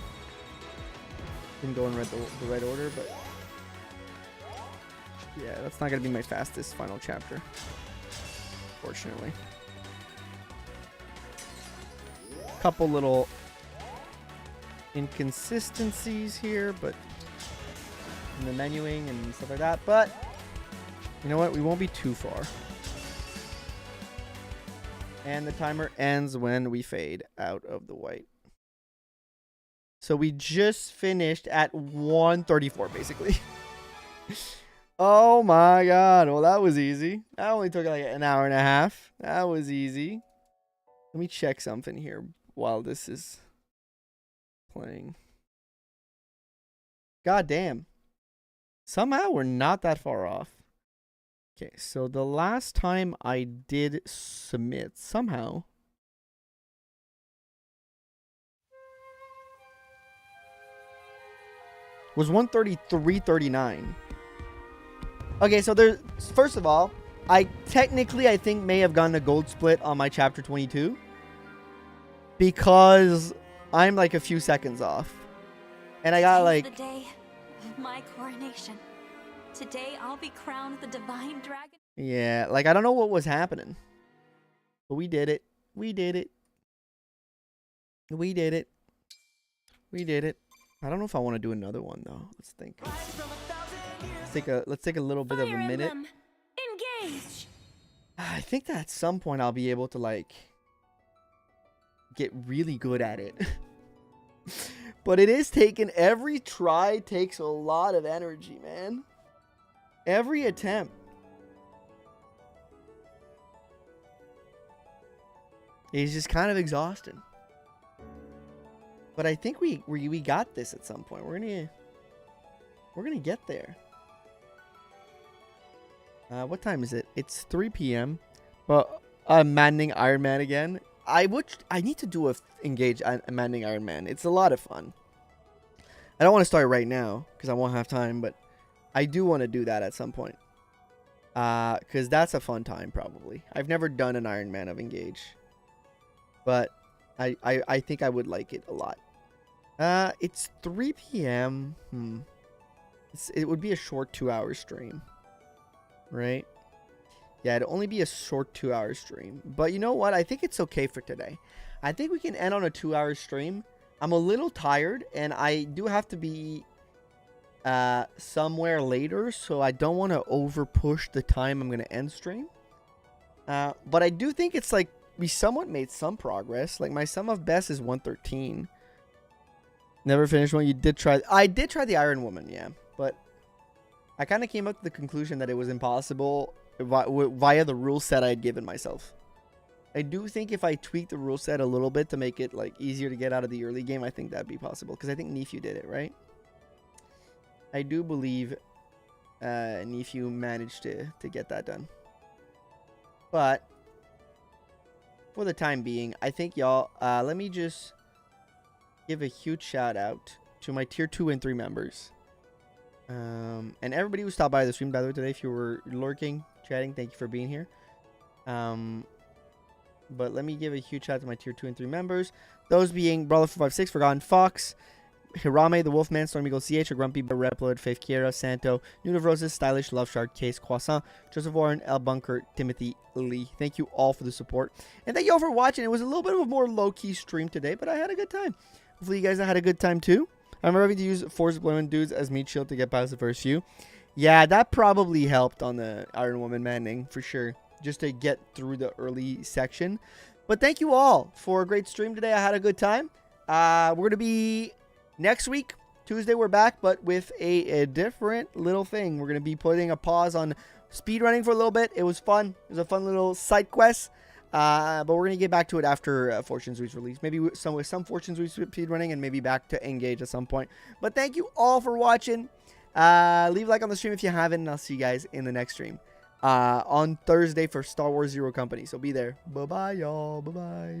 Didn't go in the right order, but yeah, that's not gonna be my fastest final chapter, fortunately. Couple little inconsistencies here, but in the menuing and stuff like that. But you know what? We won't be too far. And the timer ends when we fade out of the white. So we just finished at 134, basically. Oh my god. Well, that was easy. That only took like an hour and a half. That was easy. Let me check something here while this is playing. God damn. Somehow we're not that far off. Okay, so the last time I did submit, somehow was 133.39. Okay, so there's, first of all, I think may have gotten a gold split on my chapter 22 because I'm like a few seconds off. And I got Today's like, the day of my coronation. Today I'll be crowned the divine dragon. yeah, like I don't know what was happening. But we did it. We did it. We did it. We did it. I don't know if I want to do another one though. Let's think. Let's take a little bit of a Fire minute. Emblem, engage. I think that at some point I'll be able to like get really good at it. But it is taking, every try takes a lot of energy, man. Every attempt. It's just kind of exhausting. But I think we got this at some point. We're gonna get there. What time is it? It's 3 p.m. But Maddening Iron Man again. I need to do a engage Maddening Iron Man. It's a lot of fun. I don't want to start right now because I won't have time, but I do want to do that at some point. Because that's a fun time probably. I've never done an Iron Man of Engage, but I think I would like it a lot. It's 3 p.m. It would be a short 2-hour stream, right? Yeah, it'd only be a short 2-hour stream. But you know what? I think it's okay for today. I think we can end on a 2-hour stream. I'm a little tired, and I do have to be somewhere later, so I don't want to over push the time I'm going to end stream. But I do think it's like we somewhat made some progress. Like my sum of best is 113. Never finished one. You did try. I did try the Iron Woman, yeah. But I kind of came up to the conclusion that it was impossible via the rule set I had given myself. I do think if I tweak the rule set a little bit to make it like easier to get out of the early game, I think that'd be possible. Because I think Nephew did it, right? I do believe Nephew managed to get that done. But for the time being, I think y'all, let me just give a huge shout out to my tier 2 and 3 members. And everybody who stopped by the stream, by the way, today, if you were lurking, chatting, thank you for being here. But let me give a huge shout out to my tier 2 and 3 members. Those being Brawler456, Forgotten Fox, Hirame, the Wolfman, Stormy Eagle CH, a Grumpy, Reploid, Faith Kiera, Santo, Noon of Roses, Stylish, Love Shark, Case, Croissant, Joseph Warren, El Bunker, Timothy Lee. Thank you all for the support. And thank you all for watching. It was a little bit of a more low-key stream today, but I had a good time. Hopefully you guys had a good time too. I'm having to use Force Deployment dudes as meat shield to get past the first few. Yeah, that probably helped on the Iron Woman Manning for sure, just to get through the early section. But thank you all for a great stream today. I had a good time. We're going to be next week, Tuesday, we're back, but with a different little thing. We're going to be putting a pause on speedrunning for a little bit. It was fun. It was a fun little side quest. But we're going to get back to it after Fortune's Reach release. Maybe with some Fortune's Reach speedrunning and maybe back to Engage at some point. But thank you all for watching. Leave a like on the stream if you haven't, and I'll see you guys in the next stream on Thursday for Star Wars Zero Company. So be there. Bye-bye, y'all. Bye-bye.